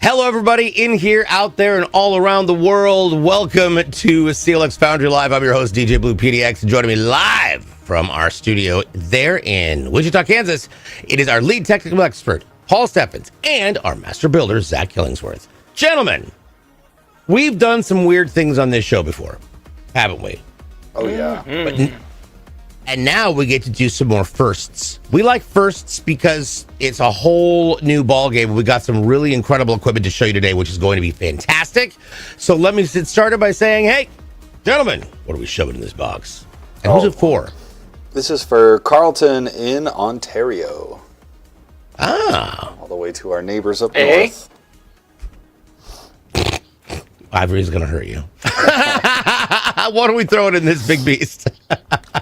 Hello, everybody in here, out there, and all around the world. Welcome to CLX Foundry Live. I'm your host, DJ Blue PDX, and joining me live from our studio there in Wichita, Kansas, it is our lead technical expert, Paul Steffens, and our master builder, Zach Killingsworth. Gentlemen, we've done some weird things on this show before, haven't we? Oh, yeah. And now we get to do some more firsts. We like firsts because it's a whole new ballgame. We got some really incredible equipment to show you today, which is going to be fantastic. So let me get started by saying, hey, gentlemen, what are we shoving in this box? And who's it for? This is for Carlton in Ontario. Ah. All the way to our neighbors up north. Ivory's going to hurt you. What are we throwing in this big beast?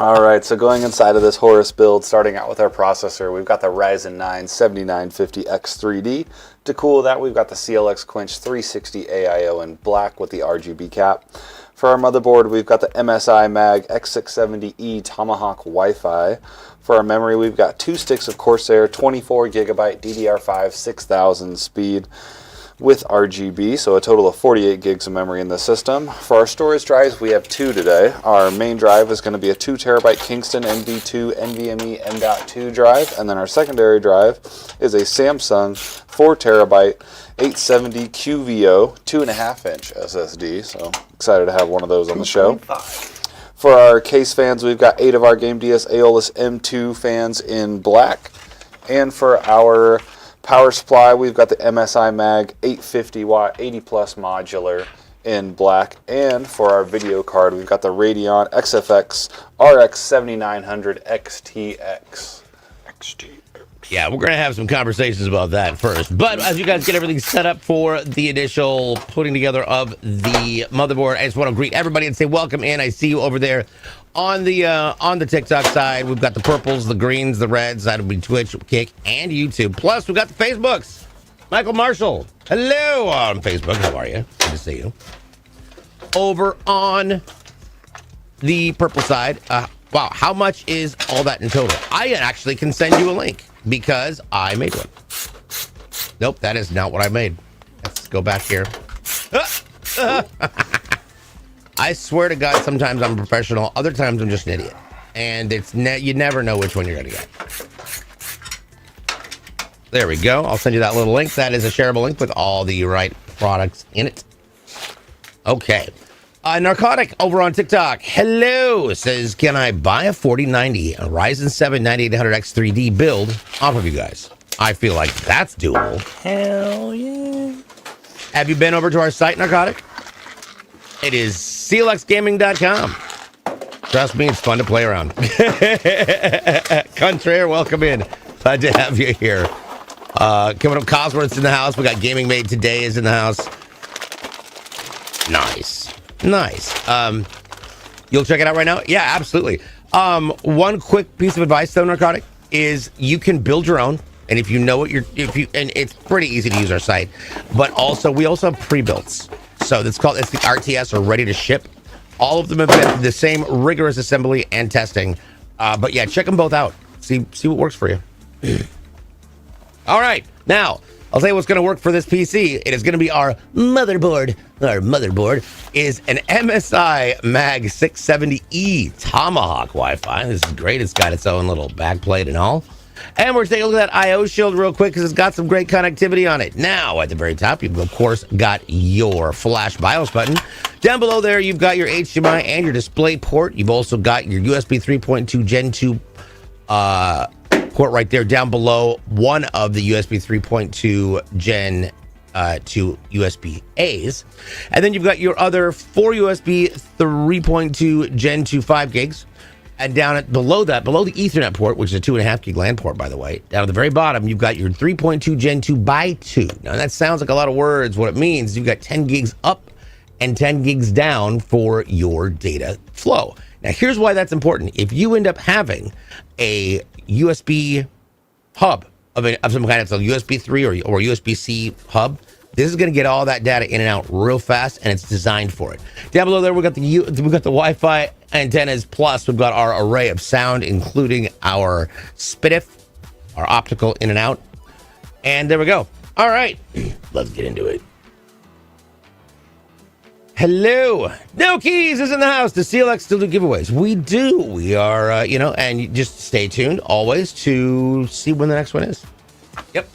All right, so going inside of this Horus build, starting out with our processor, we've got the Ryzen 9 7950X3D. To cool that, we've got the CLX Quench 360 AIO in black with the RGB cap. For our motherboard, we've got the MSI Mag X670E Tomahawk Wi-Fi. For our memory, we've got 2 sticks of Corsair 24GB DDR5 6000 speed with RGB, so a total of 48 gigs of memory in the system. For our storage drives, we have 2 today. Our main drive is going to be a 2TB Kingston NV2 NVMe M.2 drive, and then our secondary drive is a Samsung 4TB 870 QVO 2.5-inch SSD, so excited to have one of those on the show. For our case fans, we've got 8 of our Game DS Aeolus M2 fans in black, and for our power supply, we've got the MSI Mag 850 watt 80 plus modular in black, and for our video card, we've got the Radeon XFX RX 7900 XTX. Yeah, we're going to have some conversations about that first. But as you guys get everything set up for the initial putting together of the motherboard, I just want to greet everybody and say welcome in. I see you over there on the TikTok side. We've got the purples, the greens, the reds. That'll be Twitch, Kick, and YouTube. Plus, we've got the Facebooks. Michael Marshall, hello on Facebook. How are you? Good to see you. Over on the purple side, wow, how much is all that in total? I actually can send you a link because I made one. Nope, that is not what I made. Let's go back here. I swear to God, sometimes I'm a professional, other times I'm just an idiot. And it's you never know which one you're going to get. There we go. I'll send you that little link. That is a shareable link with all the right products in it. Okay. Narcotic over on TikTok. Hello. Says, can I buy a 4090, a Ryzen 7 9800X3D build off of you guys? I feel like that's doable. Hell yeah. Have you been over to our site, Narcotic? It is CLXgaming.com. Trust me, it's fun to play around. Contraire, welcome in. Glad to have you here. Coming up, Cosworth's in the house. We got Gaming Made Today is in the house. Nice. You'll check it out right now? Yeah, absolutely. One quick piece of advice though, Narcotic, is you can build your own. And if you know what and it's pretty easy to use our site, but also we also have pre-builts. So it's the RTS or ready to ship. All of them have been the same rigorous assembly and testing. But yeah, check them both out. See what works for you. All right, now I'll tell you what's going to work for this PC. It is going to be our motherboard. Our motherboard is an MSI Mag 670E Tomahawk Wi-Fi. This is great. It's got its own little backplate and all. And we're taking a look at that I/O shield real quick because it's got some great connectivity on it. Now, at the very top, you've, of course, got your flash BIOS button. Down below there, you've got your HDMI and your display port. You've also got your USB 3.2 Gen 2 port right there. Down below, one of the USB 3.2 Gen 2 USB A's. And then you've got your other 4 USB 3.2 Gen 2 5 gigs. And down below that, below the Ethernet port, which is a 2.5 gig LAN port, by the way, down at the very bottom, you've got your 3.2 Gen 2 by 2. Now, that sounds like a lot of words. What it means is you've got 10 gigs up and 10 gigs down for your data flow. Now, here's why that's important. If you end up having a USB hub of some kind, it's a USB 3 or USB-C hub, this is going to get all that data in and out real fast, and it's designed for it. Down below there, we've got the Wi-Fi antennas, plus we've got our array of sound, including our SPDIF, our optical in and out. And there we go. All right, let's get into it. Hello. No Keys is in the house. Does CLX still do giveaways? We do. We are, and you just stay tuned always to see when the next one is. Yep.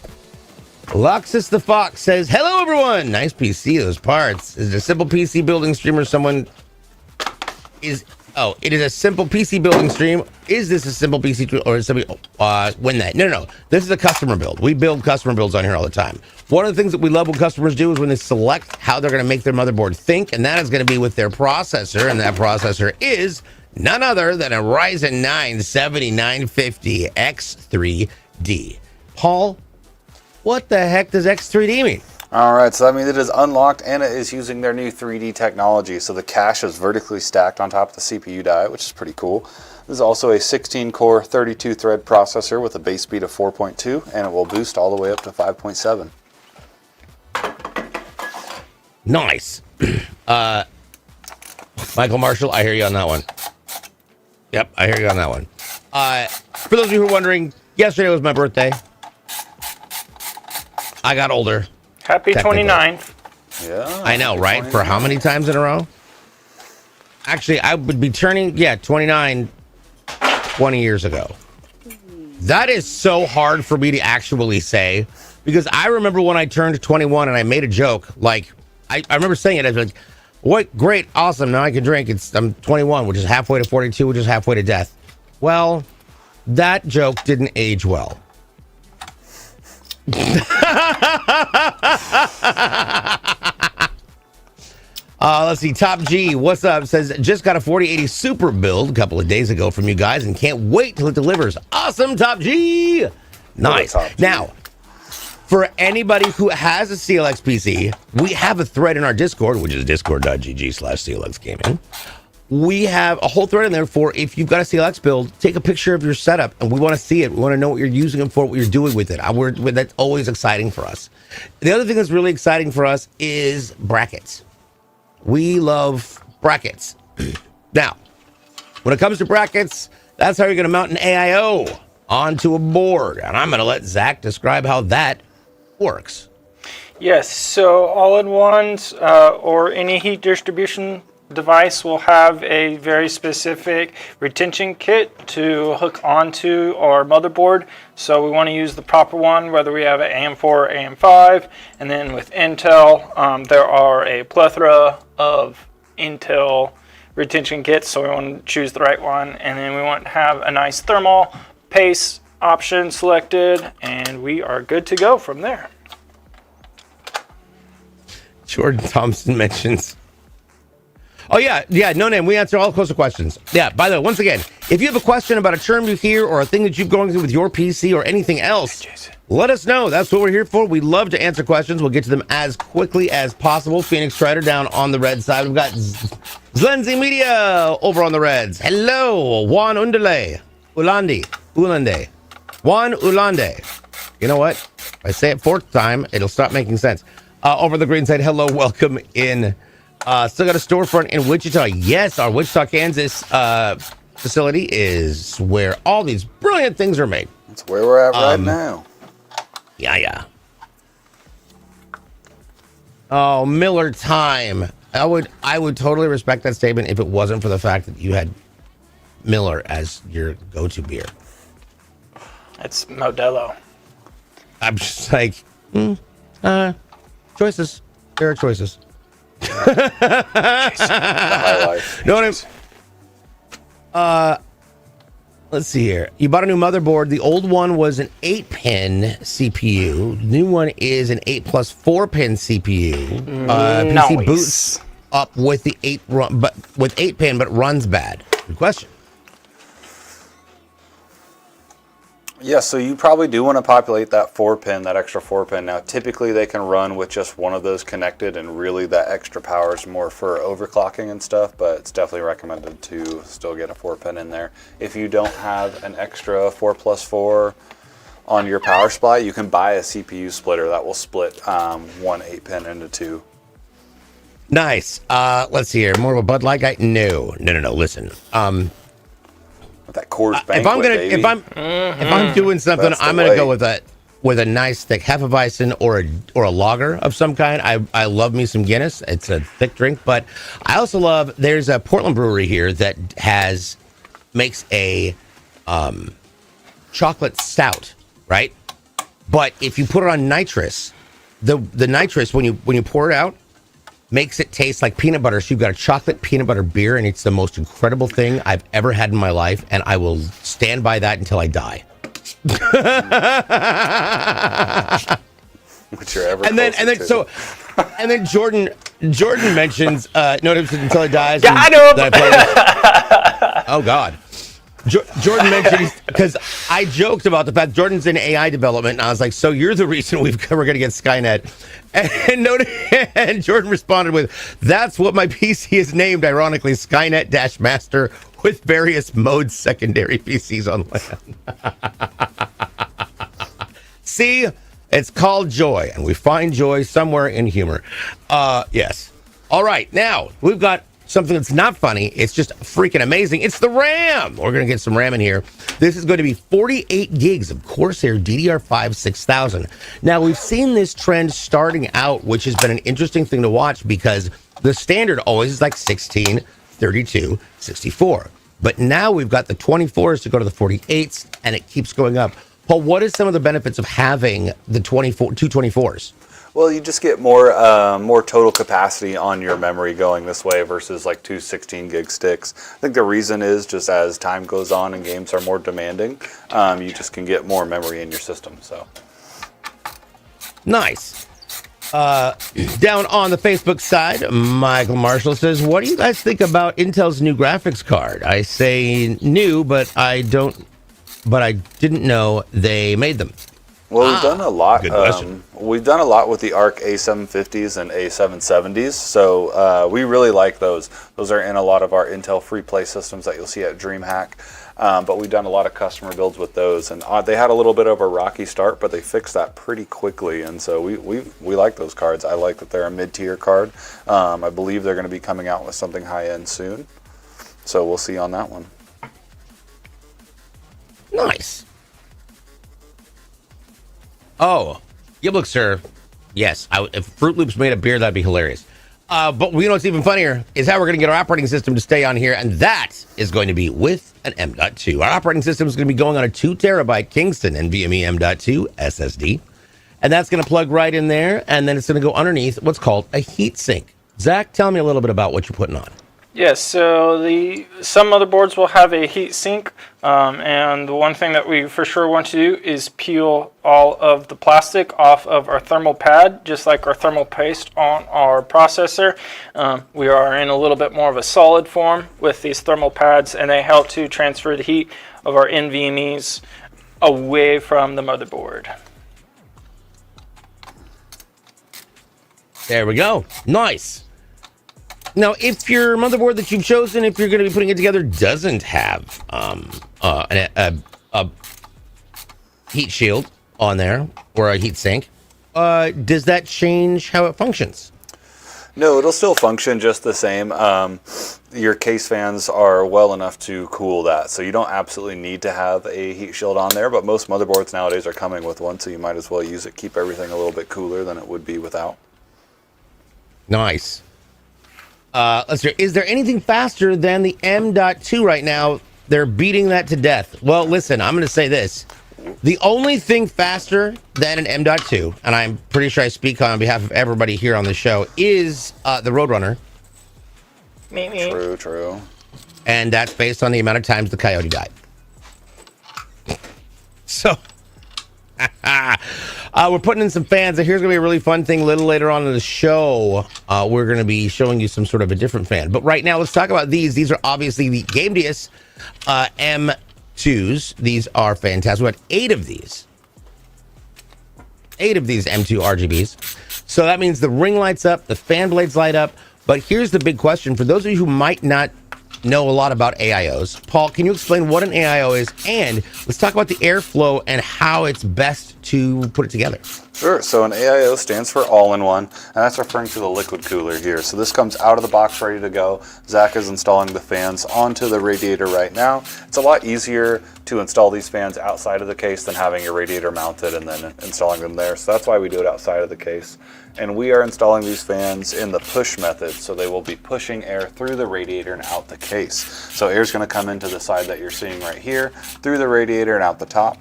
Luxus the Fox says, hello, everyone. Nice PC, those parts. Is it a simple PC building stream or someone is... Oh, it is a simple PC building stream. Is this a simple PC or is somebody win that? No. This is a customer build. We build customer builds on here all the time. One of the things that we love when customers do is when they select how they're going to make their motherboard think, and that is going to be with their processor, and that processor is none other than a Ryzen 9 7950 X3D. Paul, what the heck does X3D mean? All right, so that means it is unlocked and it is using their new 3D technology. So the cache is vertically stacked on top of the CPU die, which is pretty cool. This is also a 16-core, 32-thread processor with a base speed of 4.2, and it will boost all the way up to 5.7. Nice. Michael Marshall, I hear you on that one. Yep, I hear you on that one. For those of you who are wondering, yesterday was my birthday. I got older. Happy 29th. Yeah. I know, right? For how many times in a row? Actually, I would be turning, 29 20 years ago. That is so hard for me to actually say, because I remember when I turned 21 and I made a joke, like, I remember saying it, I was like, what, great, awesome, now I can drink. I'm 21, which is halfway to 42, which is halfway to death. Well, that joke didn't age well. Let's see. Top G, what's up? Says just got a 4080 Super build a couple of days ago from you guys and can't wait till it delivers. Awesome, Top G. Nice. Top G. Now, for anybody who has a CLX PC, we have a thread in our Discord, which is discord.gg/CLX Gaming. We have a whole thread in there for if you've got a CLX build, take a picture of your setup, and we want to see it. We want to know what you're using it for, what you're doing with it. That's always exciting for us. The other thing that's really exciting for us is brackets. We love brackets. Now, when it comes to brackets, that's how you're going to mount an AIO onto a board. And I'm going to let Zach describe how that works. Yes, so all-in-ones or any heat distribution device will have a very specific retention kit to hook onto our motherboard. So we want to use the proper one, whether we have an AM4 or AM5. And then with Intel, there are a plethora of Intel retention kits, so we want to choose the right one. And then we want to have a nice thermal paste option selected, and we are good to go from there. Jordan Thompson mentions... Oh, yeah, no name. We answer all closer questions. Yeah, by the way, once again, If you have a question about a term you hear or a thing that you've going through with your PC or anything else, let us know. That's what we're here for. We love to answer questions. We'll get to them as quickly as possible. Phoenix Strider down on the red side. We've got Zlenzi Media over on the reds. Hello, Juan Ulande. Juan Ulande. You know what? If I say it fourth time, it'll stop making sense. Over the green side, hello, welcome in. Still got a storefront in Wichita. Yes, our Wichita, Kansas facility is where all these brilliant things are made. That's where we're at right now. Yeah. Oh, Miller time. I would totally respect that statement if it wasn't for the fact that you had Miller as your go-to beer. It's Modelo. I'm just like, choices. There are choices. No, let's see here. You bought a new motherboard. The old one was an 8-pin CPU. The new one is an 8 plus 4-pin CPU. PC boots up with the 8-pin, but runs bad. Good question. Yeah, so you probably do want to populate that 4-pin, that extra 4-pin. Now, typically they can run with just one of those connected, and really that extra power is more for overclocking and stuff, but it's definitely recommended to still get a 4-pin in there. If you don't have an extra 4+4 on your power supply, you can buy a CPU splitter that will split one 8-pin into two. Nice. Let's see here. More of a Bud Light guy? No. Listen. That Coors Banquet, if I'm doing something, I'm gonna go with a nice thick Hefeweizen or a lager of some kind. I love me some Guinness. It's a thick drink, but I also love. There's a Portland brewery here that makes a chocolate stout, right? But if you put it on nitrous, the nitrous when you pour it out, makes it taste like peanut butter. So you've got a chocolate peanut butter beer, and it's the most incredible thing I've ever had in my life, and I will stand by that until I die. Which you're ever and then Jordan mentions notice until he dies. Got him! Oh God. Jordan mentioned, because I joked about the fact Jordan's in AI development, and I was like, so you're the reason we're going to get Skynet. And Jordan responded with, that's what my PC is named, ironically, Skynet-Master, with various modes secondary PCs on land. See, it's called joy, and we find joy somewhere in humor. Yes. All right, now, we've got something that's not funny. It's just freaking amazing. It's the RAM. We're going to get some RAM in here. This is going to be 48 gigs of Corsair DDR5 6000. Now, we've seen this trend starting out, which has been an interesting thing to watch because the standard always is like 16, 32, 64. But now we've got the 24s to go to the 48s, and it keeps going up. Paul, what is some of the benefits of having the 2 24s? Well, you just get more total capacity on your memory going this way versus like two 16-gig sticks. I think the reason is just as time goes on and games are more demanding, you just can get more memory in your system. So nice. Down on the Facebook side, Michael Marshall says, what do you guys think about Intel's new graphics card? I say new, but I didn't know they made them. Well, we've done a lot. Good question. We've done a lot with the ARC A750s and A770s, so we really like those. Those are in a lot of our Intel free play systems that you'll see at DreamHack. But we've done a lot of customer builds with those, and they had a little bit of a rocky start, but they fixed that pretty quickly, and so we like those cards. I like that they're a mid-tier card. I believe they're going to be coming out with something high-end soon, so we'll see on that one. Nice. Oh, you look, sir. Yes, if Fruit Loops made a beer, that'd be hilarious. But you know what's even funnier is how we're going to get our operating system to stay on here, and that is going to be with an M.2. Our operating system is going to be going on a 2 terabyte Kingston NVMe M.2 SSD, and that's going to plug right in there, and then it's going to go underneath what's called a heat sink. Zach, tell me a little bit about what you're putting on. Yes, so some motherboards will have a heat sink, and the one thing that we for sure want to do is peel all of the plastic off of our thermal pad, just like our thermal paste on our processor. We are in a little bit more of a solid form with these thermal pads, and they help to transfer the heat of our NVMEs away from the motherboard. There we go. Nice. Now, if your motherboard that you've chosen, if you're going to be putting it together, doesn't have a heat shield on there or a heat sink, does that change how it functions? No, it'll still function just the same. Your case fans are well enough to cool that, so you don't absolutely need to have a heat shield on there, but most motherboards nowadays are coming with one, so you might as well use it. Keep everything a little bit cooler than it would be without. Nice. Let's see. Is there anything faster than the M.2 right now? They're beating that to death. Well, listen, I'm going to say this. The only thing faster than an M.2, and I'm pretty sure I speak on behalf of everybody here on the show, is the Roadrunner. True. And that's based on the amount of times the Coyote died. So, we're putting in some fans. And here's going to be a really fun thing a little later on in the show. We're going to be showing you some sort of a different fan. But right now, let's talk about these. These are obviously the GameDius M2s. These are fantastic. We got 8 of these. 8 of these M2 RGBs. So that means the ring lights up, the fan blades light up. But here's the big question. For those of you who might not know a lot about AIOs, Paul, can you explain what an AIO is? And let's talk about the airflow and how it's best to put it together. Sure. So an AIO stands for all-in-one, and that's referring to the liquid cooler here. So this comes out of the box ready to go. Zach is installing the fans onto the radiator right now. It's a lot easier to install these fans outside of the case than having your radiator mounted and then installing them there. So that's why we do it outside of the case. And we are installing these fans in the push method, so they will be pushing air through the radiator and out the case. So air is going to come into the side that you're seeing right here, through the radiator and out the top.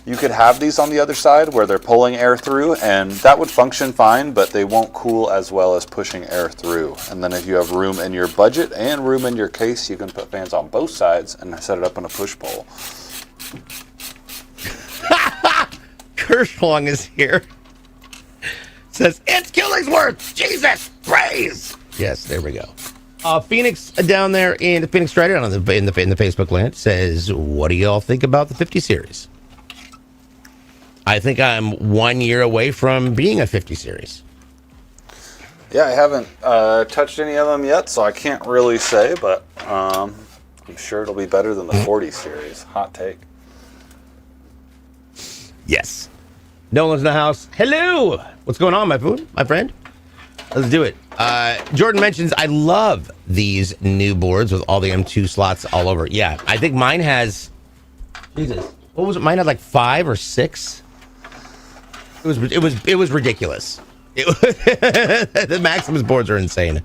You could have these on the other side where they're pulling air through, and that would function fine, but they won't cool as well as pushing air through. And then if you have room in your budget and room in your case, you can put fans on both sides and set it up in a push pole. Kershwong is here. Says, it's Killingsworth! Jesus! Praise! Yes, there we go. Phoenix down there in the Phoenix Strider in the Facebook land says, what do y'all think about the 50 series? I think I'm 1 year away from being a 50 series. Yeah, I haven't touched any of them yet, so I can't really say, but I'm sure it'll be better than the 40 series. Hot take. Yes. Nolan's in the house. Hello! What's going on, my friend? Let's do it. Jordan mentions, I love these new boards with all the M2 slots all over. Yeah, I think mine has, Jesus, what was it? Mine had like 5 or 6. It was ridiculous. The Maximus boards are insane.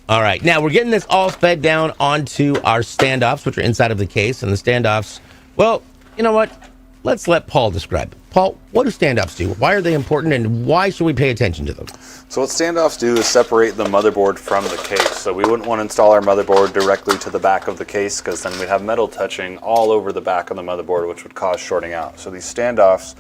All right, now we're getting this all fed down onto our standoffs, which are inside of the case. And the standoffs, well, you know what? Let's let Paul describe it. Paul, what do standoffs do? Why are they important, and why should we pay attention to them? So what standoffs do is separate the motherboard from the case. So we wouldn't want to install our motherboard directly to the back of the case, because then we'd have metal touching all over the back of the motherboard, which would cause shorting out. So these standoffs,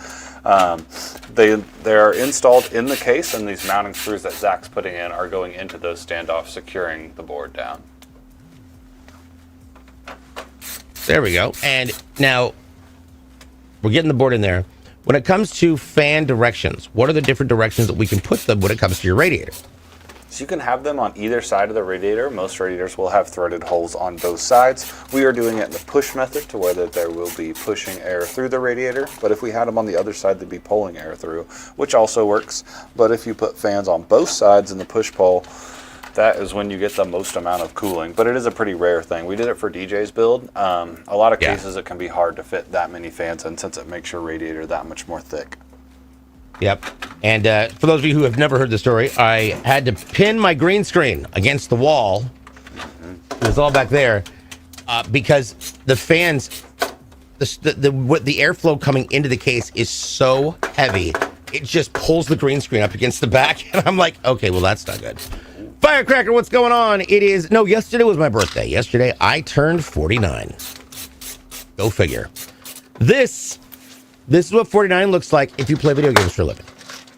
they are installed in the case, and these mounting screws that Zach's putting in are going into those standoffs, securing the board down. There we go. And now we're getting the board in there. When it comes to fan directions, what are the different directions that we can put them when it comes to your radiator? So you can have them on either side of the radiator. Most radiators will have threaded holes on both sides. We are doing it in the push method to where there will be pushing air through the radiator. But if we had them on the other side, they'd be pulling air through, which also works. But if you put fans on both sides in the push pole, that is when you get the most amount of cooling. But it is a pretty rare thing. We did it for DJ's build. A lot of cases it can be hard to fit that many fans in, since it makes your radiator that much more thick. Yep. And for those of you who have never heard the story, I had to pin my green screen against the wall. It was all back there because the fans, the airflow coming into the case is so heavy. It just pulls the green screen up against the back. And I'm like, okay, well, that's not good. Firecracker, what's going on? Yesterday was my birthday. Yesterday I turned 49. Go figure. This is what 49 looks like if you play video games for a living.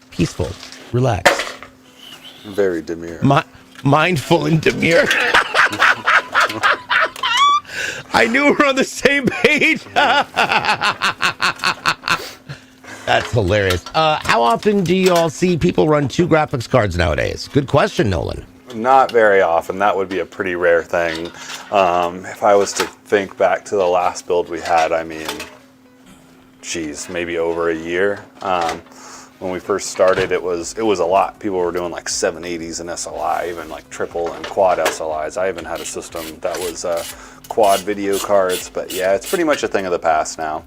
Peaceful, relaxed. Very demure. Mindful and demure. I knew we're on the same page. That's hilarious. How often do you all see people run 2 graphics cards nowadays? Good question, Nolan. Not very often. That would be a pretty rare thing. If I was to think back to the last build we had, I mean, geez, maybe over a year. When we first started, it was a lot. People were doing like 780s and SLI, even like triple and quad SLIs. I even had a system that was quad video cards, but yeah, it's pretty much a thing of the past now.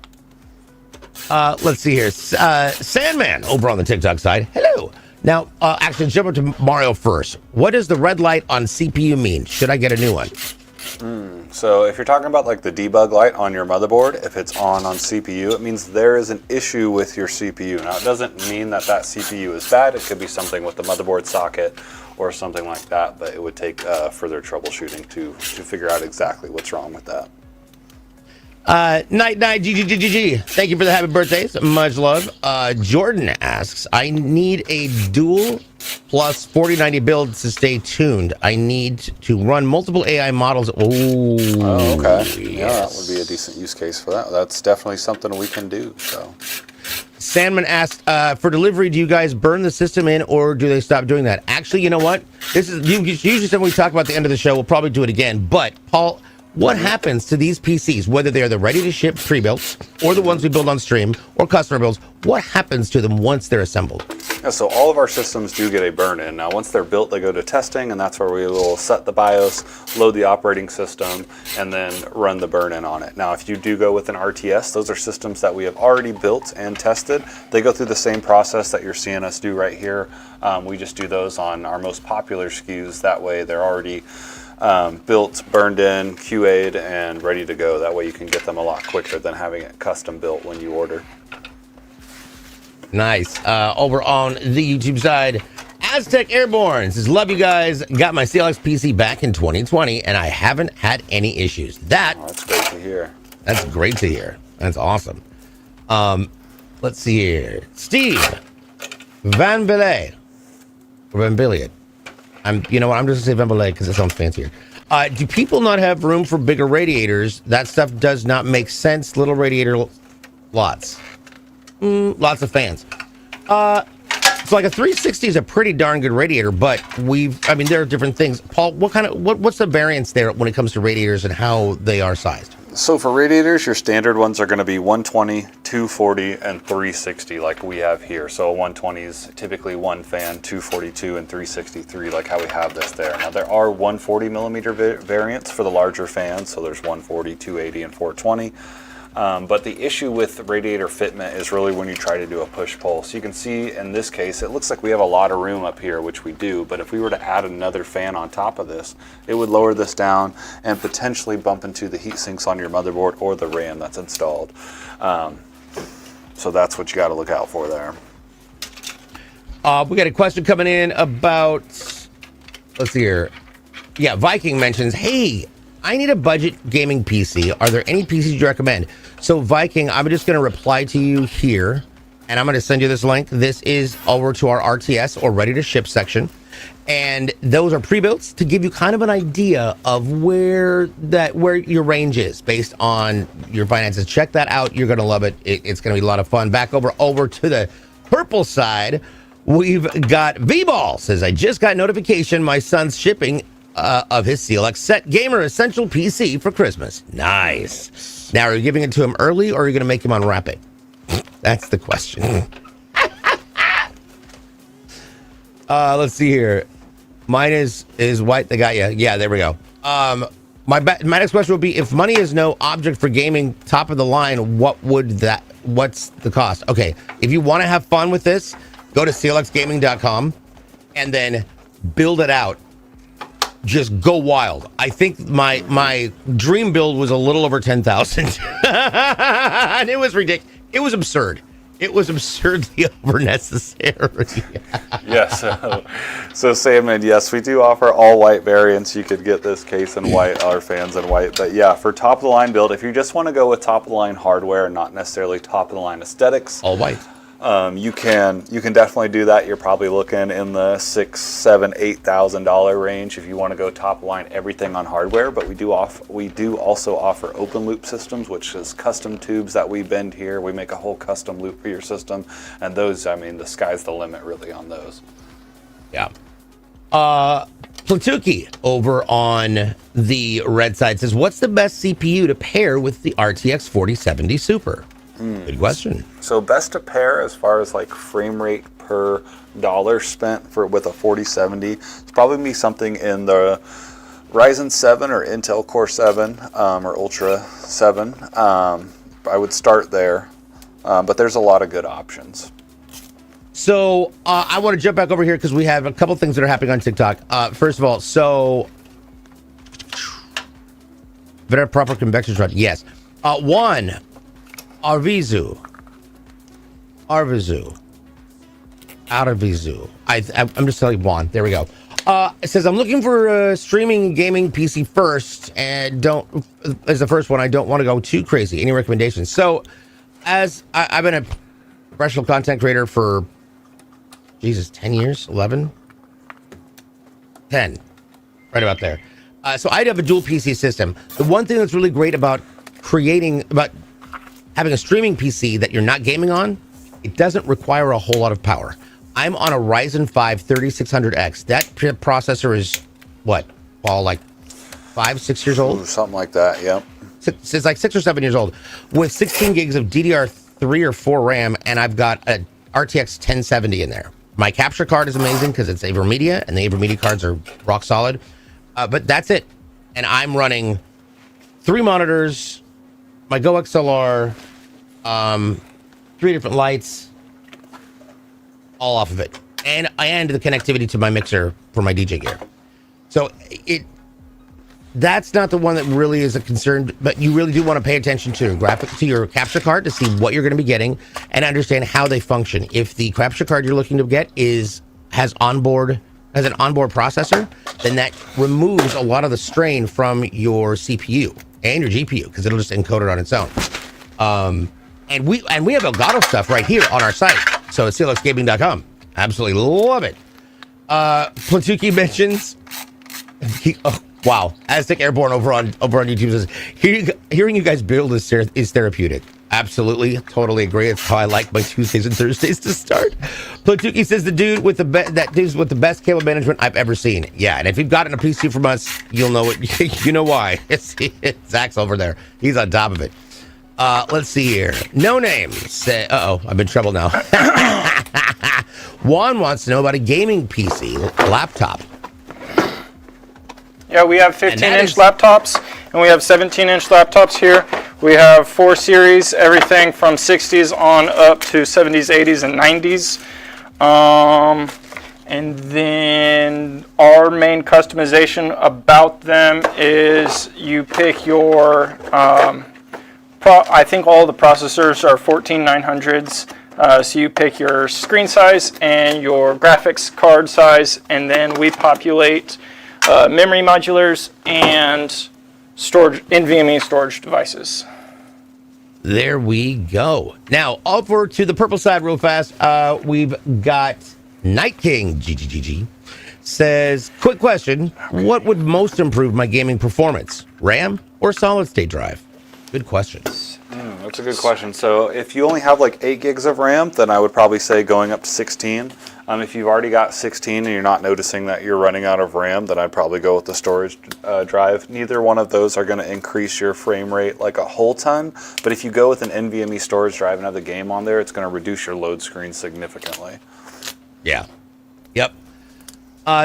Let's see here. Sandman over on the TikTok side. Hello. Now, actually, jump up to Mario first. What does the red light on CPU mean? Should I get a new one? So if you're talking about like the debug light on your motherboard, if it's on CPU, it means there is an issue with your CPU. Now, it doesn't mean that CPU is bad. It could be something with the motherboard socket or something like that, but it would take further troubleshooting to figure out exactly what's wrong with that. Night, GGGG. Thank you for the happy birthdays. Much love. Jordan asks, I need a dual plus 4090 build to stay tuned. I need to run multiple AI models. Oh, okay. Yes. Yeah, that would be a decent use case for that. That's definitely something we can do. So, Sandman asked, for delivery, do you guys burn the system in or do they stop doing that? Actually, you know what? This is usually something we talk about at the end of the show. We'll probably do it again. But, Paul, what happens to these PCs, whether they are the ready-to-ship pre-built or the ones we build on stream or customer builds, what happens to them once they're assembled? Yeah, so all of our systems do get a burn-in. Now, once they're built, they go to testing, and that's where we will set the BIOS, load the operating system, and then run the burn-in on it. Now, if you do go with an RTS, those are systems that we have already built and tested. They go through the same process that you're seeing us do right here. We just do those on our most popular SKUs. That way, they're already built, burned in, QA'd, and ready to go. That way you can get them a lot quicker than having it custom built when you order. Nice. Over on the YouTube side, Aztec Airborne says, love you guys. Got my CLX PC back in 2020, and I haven't had any issues. That's great to hear. That's great to hear. That's awesome. Let's see here. Steve Van Billet. Van Billet. You know what? I'm just gonna say Van Billet because it sounds fancier. Do people not have room for bigger radiators? That stuff does not make sense. Little radiator lots. Lots of fans. So like a 360 is a pretty darn good radiator, but there are different things. Paul, what's the variance there when it comes to radiators and how they are sized? So for radiators, your standard ones are going to be 120, 240, and 360 like we have here. So a 120 is typically one fan, 242, and 363 like how we have this there. Now there are 140 millimeter variants for the larger fans. So there's 140, 280, and 420. But the issue with radiator fitment is really when you try to do a push-pull. So you can see in this case, it looks like we have a lot of room up here, which we do, but if we were to add another fan on top of this, it would lower this down and potentially bump into the heat sinks on your motherboard or the RAM that's installed. So that's what you got to look out for there. We got a question coming in about, let's see here. Yeah, Viking mentions, hey, I need a budget gaming PC. Are there any PCs you recommend? So Viking, I'm just going to reply to you here, and I'm going to send you this link. This is over to our RTS or ready to ship section. And those are pre-built to give you kind of an idea of where your range is based on your finances. Check that out. You're going to love it. It's going to be a lot of fun. Back over to the purple side, we've got V-Ball. Says, I just got notification my son's shipping of his CLX Set Gamer Essential PC for Christmas. Nice. Now, are you giving it to him early or are you going to make him unwrap it? That's the question. Let's see here. Mine is white. They got you. Yeah, there we go. My next question would be, if money is no object for gaming top of the line, what's the cost? Okay, if you want to have fun with this, go to clxgaming.com and then build it out. Just go wild. I think my dream build was a little over 10,000. And it was ridiculous. It was absurd. It was absurdly over necessary. Yes. So Sam, and yes, we do offer all white variants. You could get this case in white, our fans in white. But yeah, for top of the line build, if you just want to go with top of the line hardware and not necessarily top of the line aesthetics, All white. you can definitely do that. You're probably looking in the $6,000, $7,000, $8,000 range if you want to go top line everything on hardware. But we do also offer open loop systems, which is custom tubes that we bend here. We make a whole custom loop for your system, and those, I mean, the sky's the limit really on those. Yeah. Platuki over on the red side says, "What's the best CPU to pair with the RTX 4070 Super?" Good question. So best to pair as far as like frame rate per dollar spent with a 4070, it's probably be something in the Ryzen 7 or Intel Core 7 or Ultra 7. I would start there, but there's a lot of good options. So I want to jump back over here because we have a couple things that are happening on TikTok. First of all, so better proper convection run. Yes. One, Arvizu. I'm just telling you, Juan. There we go. It says, "I'm looking for a streaming gaming PC first, and as the first one, I don't want to go too crazy. Any recommendations?" So, as I've been a professional content creator for 10 years, 11, 10, right about there. So I have a dual PC system. The one thing that's really great about having a streaming PC that you're not gaming on, it doesn't require a whole lot of power. I'm on a Ryzen 5 3600X. That processor is what, Paul, like 5-6 years old? Ooh, something like that, yep. It's like 6 or 7 years old, with 16 gigs of DDR3 or 4 RAM, and I've got a RTX 1070 in there. My capture card is amazing because it's AverMedia, and the AverMedia cards are rock solid. But that's it. And I'm running 3 monitors, my Go XLR, 3 different lights, all off of it, and the connectivity to my mixer for my DJ gear. So that's not the one that really is a concern, but you really do want to pay attention to your capture card to see what you're going to be getting and understand how they function. If the capture card you're looking to get has an onboard processor, then that removes a lot of the strain from your CPU and your GPU because it'll just encode it on its own. And we have Elgato stuff right here on our site. So it's CLXgaming.com. Absolutely love it. Platuki mentions, wow, Aztec Airborne over on YouTube says, hearing you guys build is therapeutic. Absolutely, totally agree. It's how I like my Tuesdays and Thursdays to start. Platuki says, that dude's with the best cable management I've ever seen. Yeah, and if you've gotten a PC from us, you'll know it. You know why. It's Zach's over there. He's on top of it. Let's see here. No name say, I'm in trouble now. Juan wants to know about a gaming PC laptop. Yeah, we have 15-inch laptops, and we have 17-inch laptops here. We have 4 series, everything from 60s on up to 70s, 80s, and 90s. And then our main customization about them is you pick your, I think all the processors are 14900s. So you pick your screen size and your graphics card size, and then we populate memory modulars and storage NVMe storage devices. There we go. Now, over to the purple side real fast. We've got Night King GGGG says, quick question. What would most improve my gaming performance? RAM or solid state drive? Good question. That's a good question. So if you only have like 8 gigs of RAM, then I would probably say going up to 16. If you've already got 16 and you're not noticing that you're running out of RAM, then I'd probably go with the storage drive. Neither one of those are going to increase your frame rate like a whole ton. But if you go with an NVMe storage drive and have the game on there, it's going to reduce your load screen significantly. Yeah. Yep.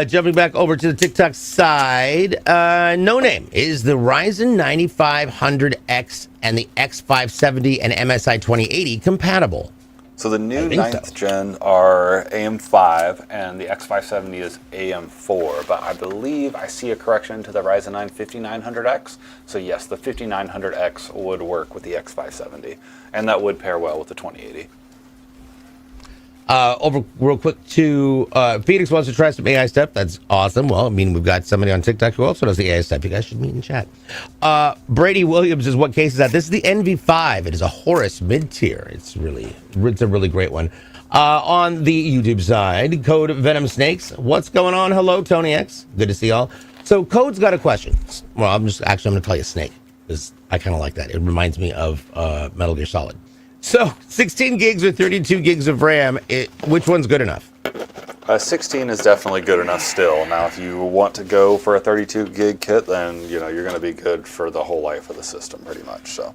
Jumping back over to the TikTok side, no name. Is the Ryzen 9500X and the X570 and MSI 2080 compatible? So the new 9th gen are AM5 and the X570 is AM4, but I believe I see a correction to the Ryzen 9 5900X. So yes, the 5900X would work with the X570, and that would pair well with the 2080. Over real quick to Phoenix wants to try some AI stuff. That's awesome. Well, I mean, we've got somebody on TikTok who also does the AI stuff. You guys should meet in chat. Brady Williams is what case is that? This is the NV5. It is a Horus mid-tier. It's a really great one. On the YouTube side, Code Venom Snakes. What's going on? Hello, Tony X. Good to see y'all. So Code's got a question. Well, I'm going to call you Snake because I kind of like that. It reminds me of Metal Gear Solid. So 16 gigs or 32 gigs of RAM, which one's good enough? 16 is definitely good enough still. Now, if you want to go for a 32 gig kit, then you're going to be good for the whole life of the system, pretty much. So,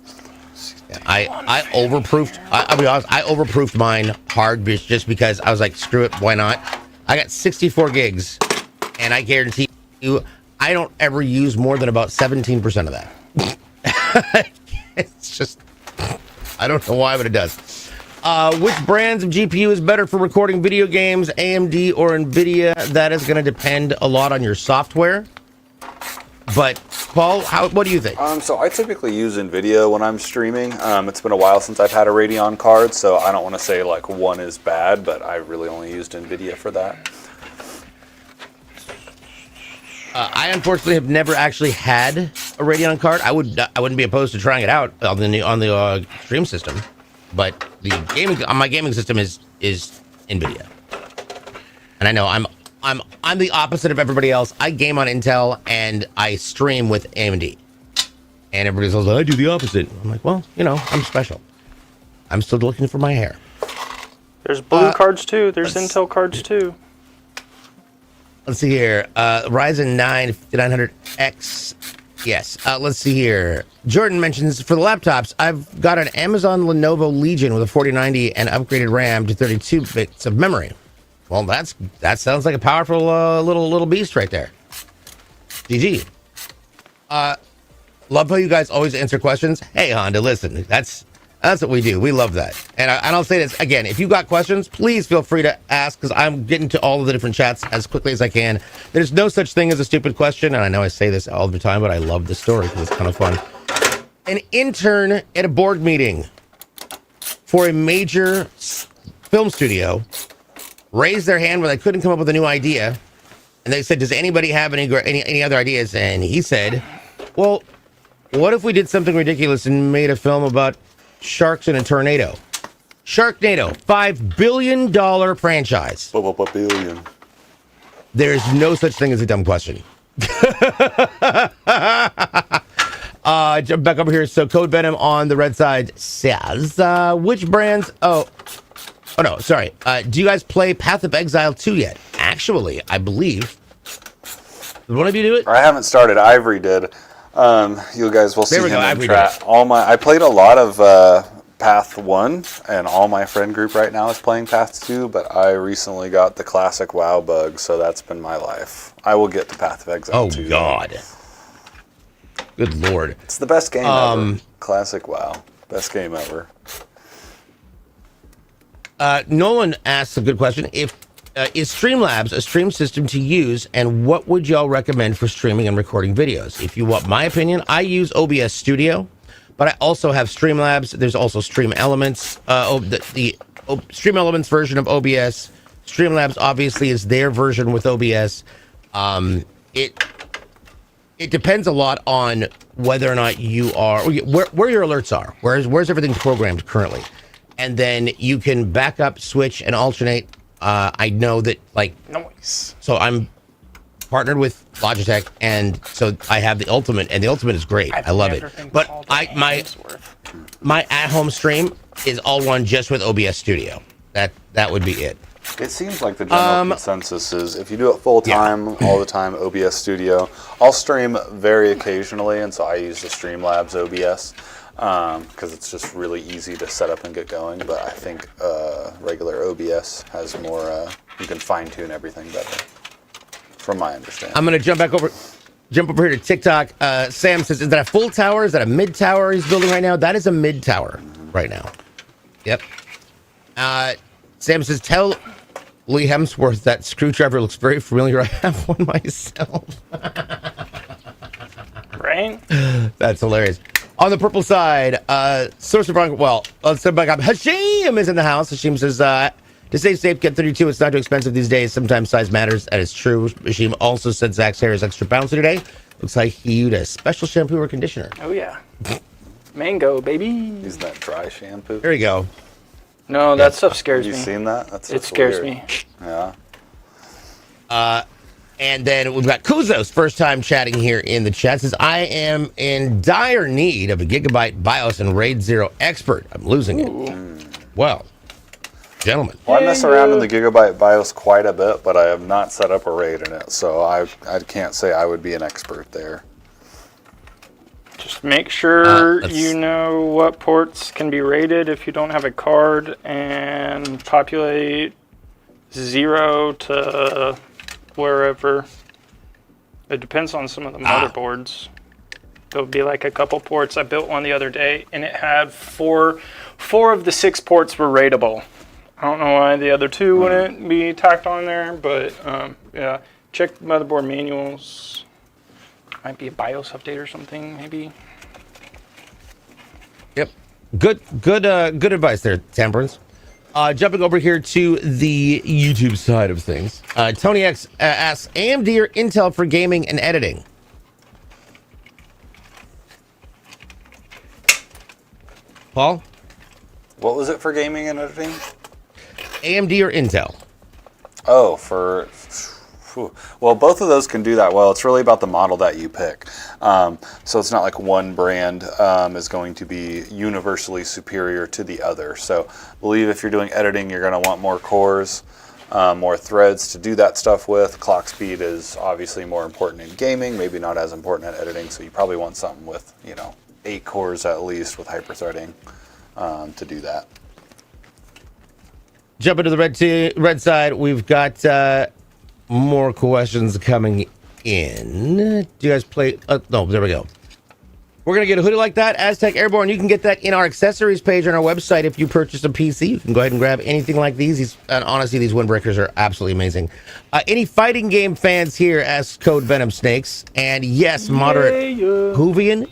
yeah, I overproofed. I'll be honest. I overproofed mine hard just because I was like, screw it, why not? I got 64 gigs, and I guarantee you, I don't ever use more than about 17% of that. It's just. I don't know why, but it does. Which brands of GPU is better for recording video games, AMD or NVIDIA? That is going to depend a lot on your software. But, Paul, what do you think? So I typically use NVIDIA when I'm streaming. It's been a while since I've had a Radeon card, so I don't want to say like one is bad, but I really only used NVIDIA for that. I unfortunately have never actually had a Radeon card. I wouldn't be opposed to trying it out on the stream system, but my gaming system is NVIDIA, and I know I'm the opposite of everybody else. I game on Intel and I stream with AMD, and everybody says I do the opposite. I'm like, well, I'm special. I'm still looking for my hair. There's blue cards too. There's Intel cards too. Let's see here. Ryzen 9 5900X. Yes. Let's see here. Jordan mentions for the laptops, I've got an Amazon Lenovo Legion with a 4090 and upgraded RAM to 32 bits of memory. Well, that sounds like a powerful little beast right there. GG. Love how you guys always answer questions. Hey, Honda, listen, that's what we do. We love that. And I'll say this again. If you've got questions, please feel free to ask because I'm getting to all of the different chats as quickly as I can. There's no such thing as a stupid question. And I know I say this all the time, but I love the story because it's kind of fun. An intern at a board meeting for a major film studio raised their hand when they couldn't come up with a new idea. And they said, does anybody have any other ideas? And he said, well, what if we did something ridiculous and made a film about sharks in a tornado? Sharknado, $5 billion franchise. What billion? There's no such thing as a dumb question. Jump back over here. So Code Venom on the red side says, which brands? Oh no, sorry. Do you guys play Path of Exile 2 yet? Actually, I believe. Did one of you do it? I haven't started. Ivory did. You guys will see him in chat. I played a lot of Path 1, and all my friend group right now is playing Path 2, but I recently got the classic WoW bug, so that's been my life. I will get to Path of Exile 2. Oh, God. Good Lord. It's the best game ever. Classic WoW. Best game ever. Nolan asks a good question. Is Streamlabs a stream system to use, and what would y'all recommend for streaming and recording videos? If you want my opinion, I use OBS Studio, but I also have Streamlabs. There's also Stream Elements, the Stream Elements version of OBS. Streamlabs obviously is their version with OBS. It depends a lot on whether or not you are where your alerts are. Where's everything programmed currently, and then you can back up, switch, and alternate. I know that Nice. So I'm partnered with Logitech, and so I have the Ultimate, and the Ultimate is great. I love it. But my at-home stream is all run just with OBS Studio. That would be it. It seems like the general consensus is if you do it full time, all the time, OBS Studio. I'll stream very occasionally, and so I use the Streamlabs OBS. Because it's just really easy to set up and get going, but I think regular OBS has more, you can fine-tune everything better, from my understanding. I'm going to jump over here to TikTok. Sam says, is that a full tower? Is that a mid-tower he's building right now? That is a mid-tower right now. Yep. Sam says, tell Lee Hemsworth that screwdriver looks very familiar. I have one myself. Right? That's hilarious. On the purple side, Source of Wrong. Well, let's step back up. Hashim is in the house. Hashim says, To stay safe, get 32. It's not too expensive these days. Sometimes size matters. That is true. Machine also said Zach's hair is extra bouncy today. Looks like he used a special shampoo or conditioner. Oh, yeah. Mango, baby. Using that dry shampoo. There you go. No, that stuff scares me. Have you seen that? It scares weird. me. Yeah. And then we've got Kuzos, first time chatting here in the chat. Says, I am in dire need of a Gigabyte BIOS and RAID 0 Expert. I'm losing it. Well, gentlemen. Well, I mess around in the Gigabyte BIOS quite a bit, but I have not set up a RAID in it, so I can't say I would be an expert there. Just make sure you know what ports can be rated if you don't have a card, and populate 0 to wherever. It depends on some of the motherboards. There'll be like a couple ports. I built one the other day, and it had four of the 6 ports were rateable. I don't know why the other 2 wouldn't be tacked on there, but yeah, check motherboard manuals. Might be a BIOS update or something, maybe. Yep. Good advice there, Temperance. Jumping over here to the YouTube side of things. Tony X asks, AMD or Intel for gaming and editing? Paul? What was it for gaming and editing? AMD or Intel? Oh, well, both of those can do that well. It's really about the model that you pick. So it's not like one brand is going to be universally superior to the other. So I believe if you're doing editing, you're going to want more cores, more threads to do that stuff with. Clock speed is obviously more important in gaming, maybe not as important at editing. So you probably want something with, 8 cores at least with hyperthreading to do that. Jumping to the red side, we've got more questions coming in. Do you guys play? No, there we go. We're going to get a hoodie like that, Aztec Airborne. You can get that in our accessories page on our website. If you purchase a PC, you can go ahead and grab anything like these. And honestly, these windbreakers are absolutely amazing. Any fighting game fans here? Ask Code Venom Snakes. And yes, Moderate Hoovian.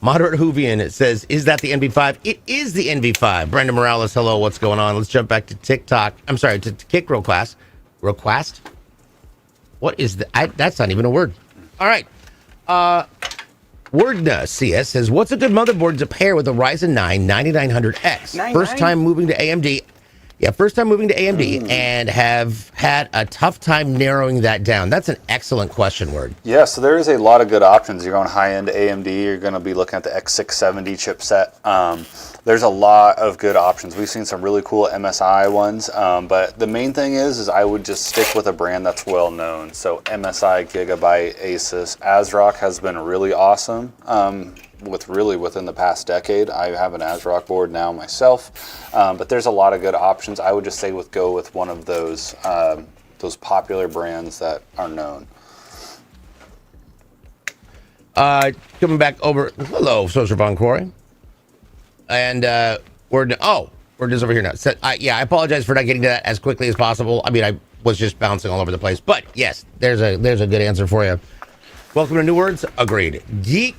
Moderate Hoovian, it says, is that the NV5? It is the NV5. Brenda Morales, hello, what's going on? Let's jump back to TikTok. I'm sorry, to Kick Request. Request? What is that? That's not even a word. All right. Wordna CS says, what's a good motherboard to pair with a Ryzen 9 9900X? First time moving to AMD. Yeah, first time moving to AMD and have had a tough time narrowing that down. That's an excellent question, Word. Yeah, so there is a lot of good options. You're going high-end AMD. You're going to be looking at the X670 chipset. There's a lot of good options. We've seen some really cool MSI ones, but the main thing is I would just stick with a brand that's well-known. So MSI, Gigabyte, Asus, ASRock has been really awesome. Within the past decade. I have an ASRock board now myself, but there's a lot of good options. I would just say go with one of those popular brands that are known. Coming back over, hello, Social Von Quarry. And we're just over here now. So, I apologize for not getting to that as quickly as possible. I mean, I was just bouncing all over the place, but yes, there's a good answer for you. Welcome to New Words. Agreed. Geek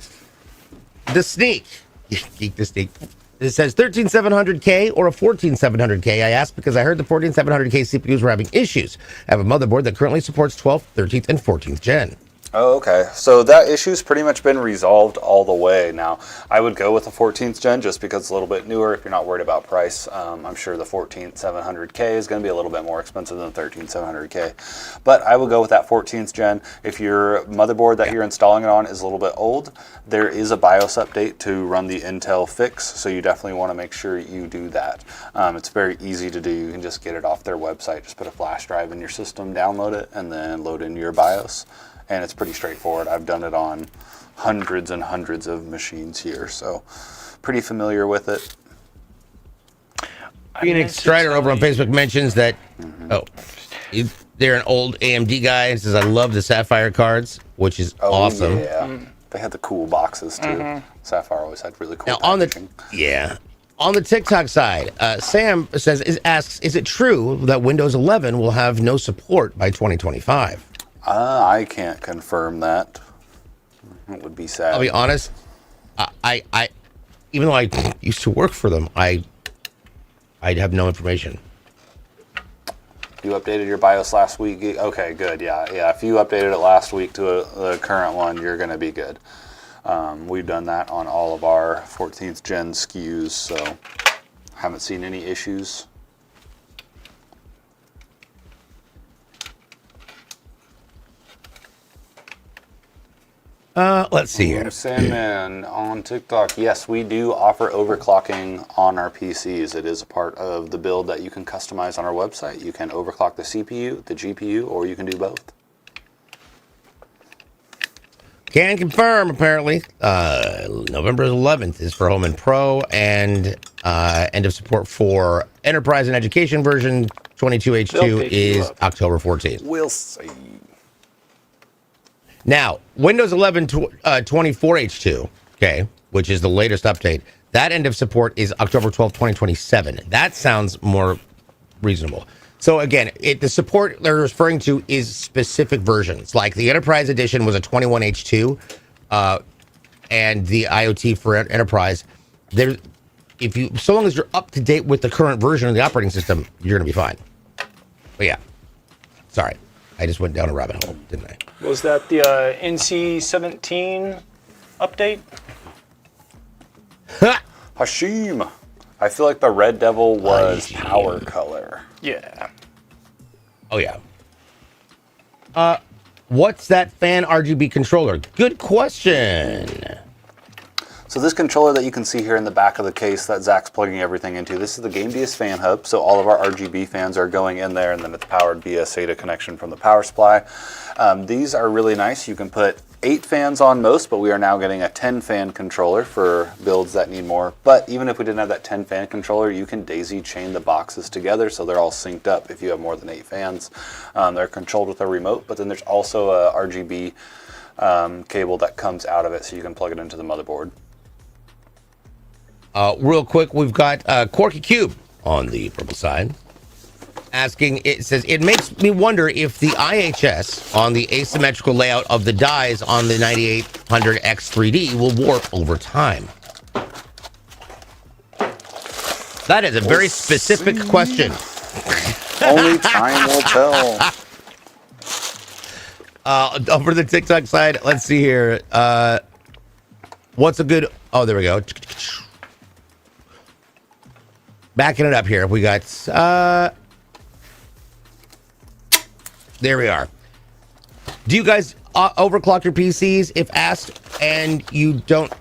the Sneak. Geek the Sneak. It says 13700K or a 14700K. I asked because I heard the 14700K CPUs were having issues. I have a motherboard that currently supports 12th, 13th, and 14th gen. Oh, okay. So that issue's pretty much been resolved all the way. Now, I would go with the 14th gen just because it's a little bit newer if you're not worried about price. I'm sure the 14th 700K is going to be a little bit more expensive than the 13th 700K. But I would go with that 14th gen. If your motherboard that you're installing it on is a little bit old, there is a BIOS update to run the Intel fix, so you definitely want to make sure you do that. It's very easy to do. You can just get it off their website. Just put a flash drive in your system, download it, and then load in your BIOS. And it's pretty straightforward. I've done it on hundreds and hundreds of machines here, so pretty familiar with it. Phoenix Strider over on Facebook mentions that, they're an old AMD guy and says, I love the Sapphire cards, which is awesome. Yeah. They had the cool boxes too. Sapphire always had really cool packaging. On the TikTok side, Sam asks, is it true that Windows 11 will have no support by 2025? I can't confirm that. It would be sad. I'll be honest. I even though I used to work for them, I'd have no information. You updated your BIOS last week? Okay, good, yeah. If you updated it last week to the current one, you're gonna be good. We've done that on all of our 14th gen SKUs, so haven't seen any issues. Let's see here. Sandman on TikTok. Yes, we do offer overclocking on our PCs. It is a part of the build that you can customize on our website. You can overclock the CPU, the GPU, or you can do both. Can confirm, apparently. November 11th is for Home and Pro, and end of support for Enterprise and Education version 22H2 is October 14th. We'll see. Now, Windows 11 24H2, okay, which is the latest update, that end of support is October 12th, 2027. That sounds more reasonable. So again, the support they're referring to is specific versions. Like the Enterprise Edition was a 21H2, and the IoT for Enterprise. So long as you're up to date with the current version of the operating system, you're gonna be fine. But yeah, sorry, I just went down a rabbit hole, didn't I? Was that the NC-17 update? Hashim. I feel like the Red Devil was power color. Yeah. Oh, yeah. What's that fan RGB controller? Good question. So this controller that you can see here in the back of the case that Zach's plugging everything into, this is the GameDS fan hub. So all of our RGB fans are going in there, and then it's powered via SATA connection from the power supply. These are really nice. You can put 8 fans on most, but we are now getting a 10 fan controller for builds that need more. But even if we didn't have that 10 fan controller, you can daisy chain the boxes together so they're all synced up if you have more than 8 fans. They're controlled with a remote, but then there's also a RGB cable that comes out of it so you can plug it into the motherboard. Real quick, we've got Corky Cube on the purple side asking, it says, it makes me wonder if the IHS on the asymmetrical layout of the dies on the 9800X3D will warp over time. That is a very specific question. Only time will tell. Over the TikTok side, let's see here. What's a good... Oh, there we go. Backing it up here, we got... there we are. Do you guys overclock your PCs if asked and you don't...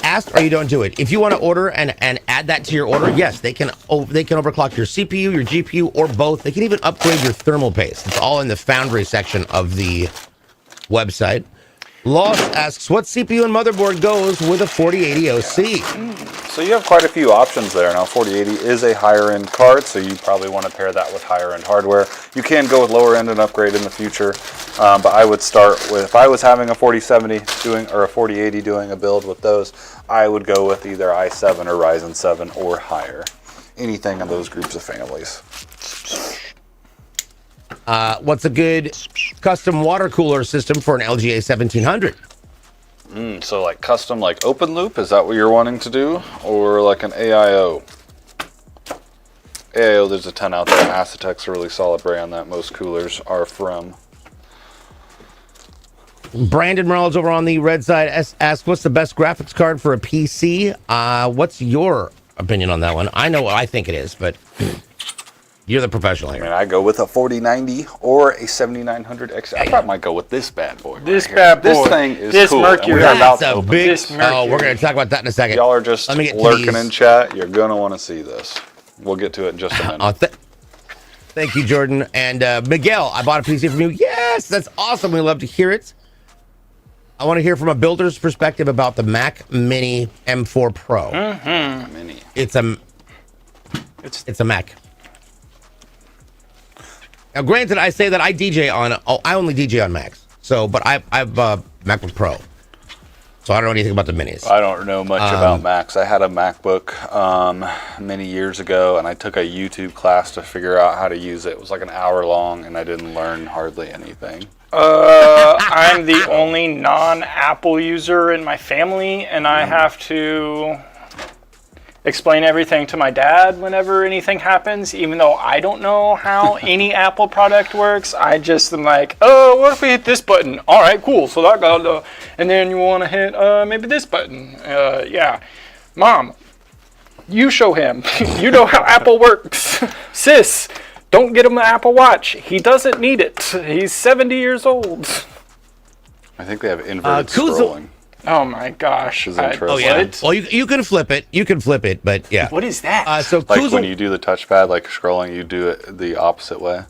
asked or you don't do it? If you want to order and add that to your order, yes, they can overclock your CPU, your GPU, or both. They can even upgrade your thermal paste. It's all in the Foundry section of the website. Lost asks, what CPU and motherboard goes with a 4080 OC? So you have quite a few options there. Now 4080 is a higher end card, so you probably want to pair that with higher end hardware. You can go with lower end and upgrade in the future, but I would start with, if I was having a 4070 doing, or a 4080 doing a build with those, I would go with either i7 or Ryzen 7 or higher. Anything in those groups of families. What's a good custom water cooler system for an LGA 1700? So like custom, like open loop, is that what you're wanting to do? Or like an AIO? AIO, there's a 10 out there. Acetec's a really solid brand that most coolers are from. Brandon Merle's over on the red side asks, what's the best graphics card for a PC? What's your opinion on that one? I know what I think it is, but you're the professional here. I mean, I go with a 4090 or a 7900 X. I probably might go with this bad boy. This bad boy. This thing is this cool. Mercury. That's a big... Oh, we're going to talk about that in a second. Y'all are just lurking in chat. You're going to want to see this. We'll get to it in just a minute. Thank you, Jordan. And Miguel, I bought a PC from you. Yes, that's awesome. We love to hear it. I want to hear from a builder's perspective about the Mac Mini M4 Pro. Mini. It's a Mac. Now, granted, I say that I only DJ on Macs. So, but I've MacBook Pro. So I don't know anything about the minis. I don't know much about Macs. I had a MacBook many years ago, and I took a YouTube class to figure out how to use it. It was like an hour long, and I didn't learn hardly anything. I'm the only non-Apple user in my family, and I have to explain everything to my dad whenever anything happens, even though I don't know how any Apple product works. I just am like, oh, what if we hit this button? All right, cool. So that got, and then you want to hit maybe this button. Yeah, Mom, you show him. You know how Apple works. Sis, don't get him an Apple Watch. He doesn't need it. He's 70 years old. I think they have inverted scrolling. Oh my gosh. Oh yeah. Well, you can flip it. You can flip it, but yeah. What is that? So like when you do the touchpad, like scrolling, you do it the opposite way.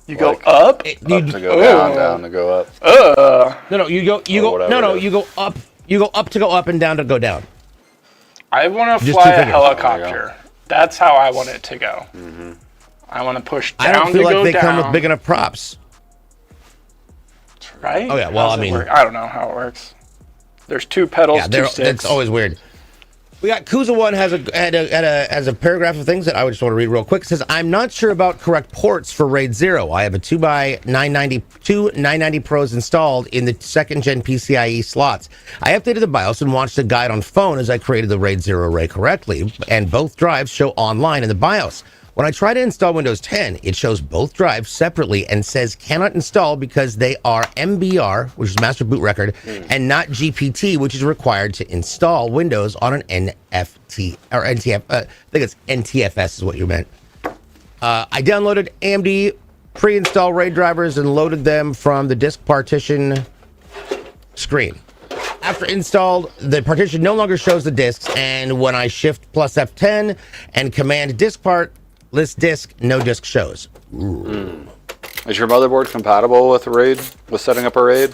You go up? Up to go down, down to go up. No, you go up. You go up to go up and down to go down. I want to fly a helicopter. That's how I want it to go. Mm-hmm. I want to push down. I don't feel like they come with big enough props. Right? Oh yeah. Well, I mean, I don't know how it works. There's 2 pedals, 2 sticks. That's always weird. We got Kuza One has a paragraph of things that I just want to read real quick. It says, I'm not sure about correct ports for RAID 0. I have a 2x990 990 Pros installed in the 2nd gen PCIe slots. I updated the BIOS and watched a guide on phone as I created the RAID 0 array correctly, and both drives show online in the BIOS. When I try to install Windows 10, it shows both drives separately and says cannot install because they are MBR, which is Master Boot Record, and not GPT, which is required to install Windows on an NFT or NTF. I think it's NTFS is what you meant. I downloaded AMD pre-install RAID drivers and loaded them from the disk partition screen. After installed, the partition no longer shows the disks, and when I shift plus F10 and command disk part, list disk, no disk shows. Is your motherboard compatible with RAID, with setting up a RAID?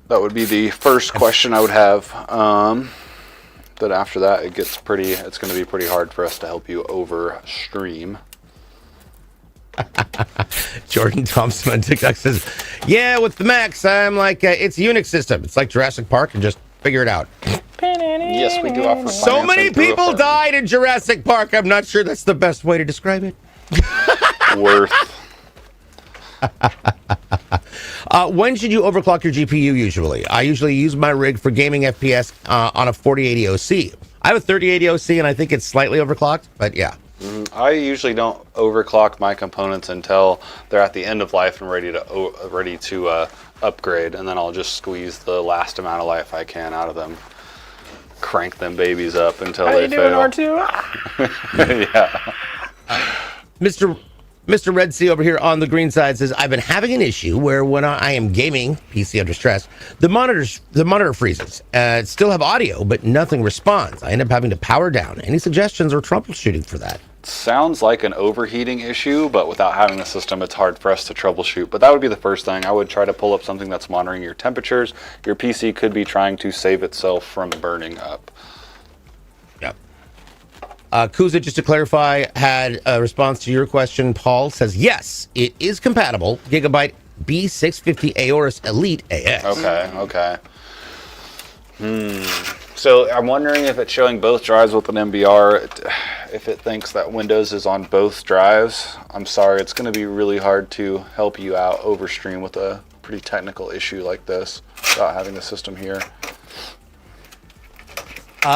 That would be the first question I would have. But after that, it's going to be pretty hard for us to help you over stream. Jordan Thompson on TikTok says, yeah, with the Macs, I'm like, it's a Unix system. It's like Jurassic Park and just figure it out. Yes, we do offer so many people died in Jurassic Park. I'm not sure that's the best way to describe it. Worth. When should you overclock your GPU usually? I usually use my rig for gaming FPS on a 4080 OC. I have a 3080 OC and I think it's slightly overclocked, but yeah. I usually don't overclock my components until they're at the end of life and ready to upgrade, and then I'll just squeeze the last amount of life I can out of them. Crank them babies up until they fail. How you doing, R2? Yeah. Mr. Red Sea over here on the green side says, I've been having an issue where when I am gaming, PC under stress, the monitor freezes. Still have audio, but nothing responds. I end up having to power down. Any suggestions or troubleshooting for that? Sounds like an overheating issue, but without having the system, it's hard for us to troubleshoot. But that would be the first thing. I would try to pull up something that's monitoring your temperatures. Your PC could be trying to save itself from burning up. Yep. Kuza, just to clarify, had a response to your question. Paul says, yes, it is compatible. Gigabyte B650 Aorus Elite AX. Okay. So I'm wondering if it's showing both drives with an MBR, if it thinks that Windows is on both drives. I'm sorry, it's going to be really hard to help you out over stream with a pretty technical issue like this without having the system here.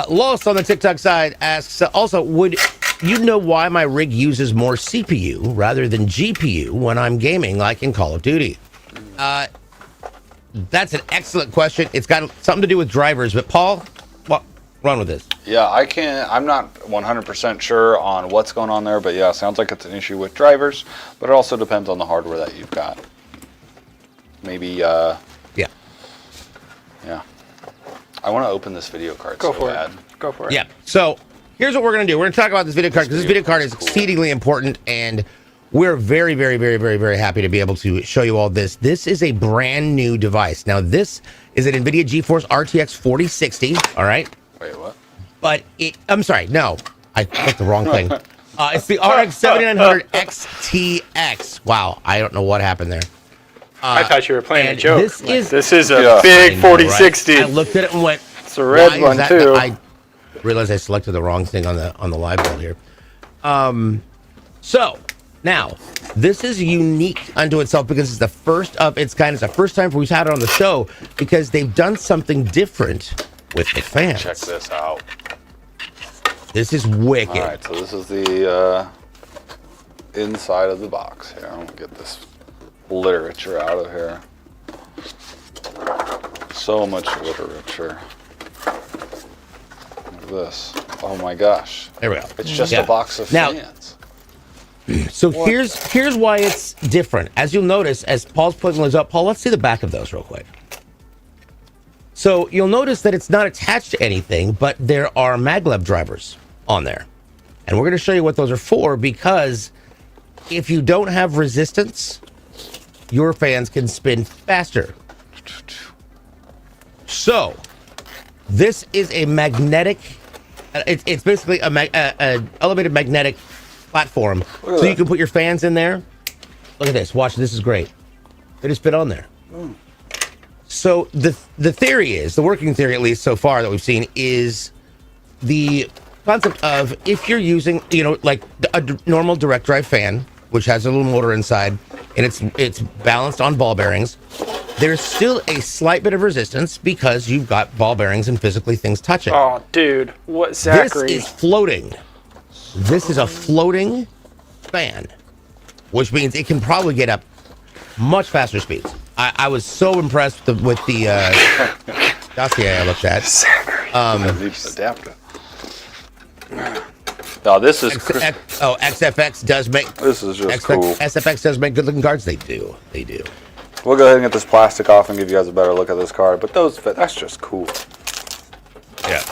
Lost on the TikTok side asks, also, would you know why my rig uses more CPU rather than GPU when I'm gaming, like in Call of Duty? That's an excellent question. It's got something to do with drivers, but Paul, run with this. Yeah, I'm not 100% sure on what's going on there, but yeah, it sounds like it's an issue with drivers, but it also depends on the hardware that you've got. Maybe, yeah. I want to open this video card Go for it. Yeah, so here's what we're going to do. We're going to talk about this video card because this video card is exceedingly important, and we're very, very, very, very, very happy to be able to show you all this. This is a brand new device. Now, this is an NVIDIA GeForce RTX 4060, all right? Wait, what? But I'm sorry, no, I clicked the wrong thing. It's the RX 7900 XTX. Wow, I don't know what happened there. I thought you were playing a joke. This is a big 4060. Right? I looked at it and went, it's a red one too. I realized I selected the wrong thing on the live build here. So now this is unique unto itself because it's the first of its kind. It's the first time we've had it on the show because they've done something different with the fans. Check this out. This is wicked. All right, so this is the inside of the box here. I'm gonna get this literature out of here. So much literature. Look at this. Oh my gosh. There we go. It's just a box of Now, fans. So here's why it's different. As you'll notice, as Paul's putting those up, Paul, let's see the back of those real quick. So you'll notice that it's not attached to anything, but there are maglev drivers on there. And we're going to show you what those are for, because if you don't have resistance, your fans can spin faster. So this is a magnetic, it's basically a elevated magnetic platform. So you can put your fans in there. Look at this. Watch, this is great. They just fit on there. So the theory is, the working theory at least so far that we've seen, is the concept of, if you're using, you know, like a normal direct drive fan, which has a little motor inside, and it's balanced on ball bearings, there's still a slight bit of resistance because you've got ball bearings and physically things touching. Oh, dude, what, Zachary? This is floating. This is a floating fan, which means it can probably get up much faster speeds. I was so impressed with the dossier I looked at. Adapter. No, this is XFX does make. This is just cool. SFX does make good-looking cards. They do. They do. We'll go ahead and get this plastic off and give you guys a better look at this card. But that's just cool. Yeah.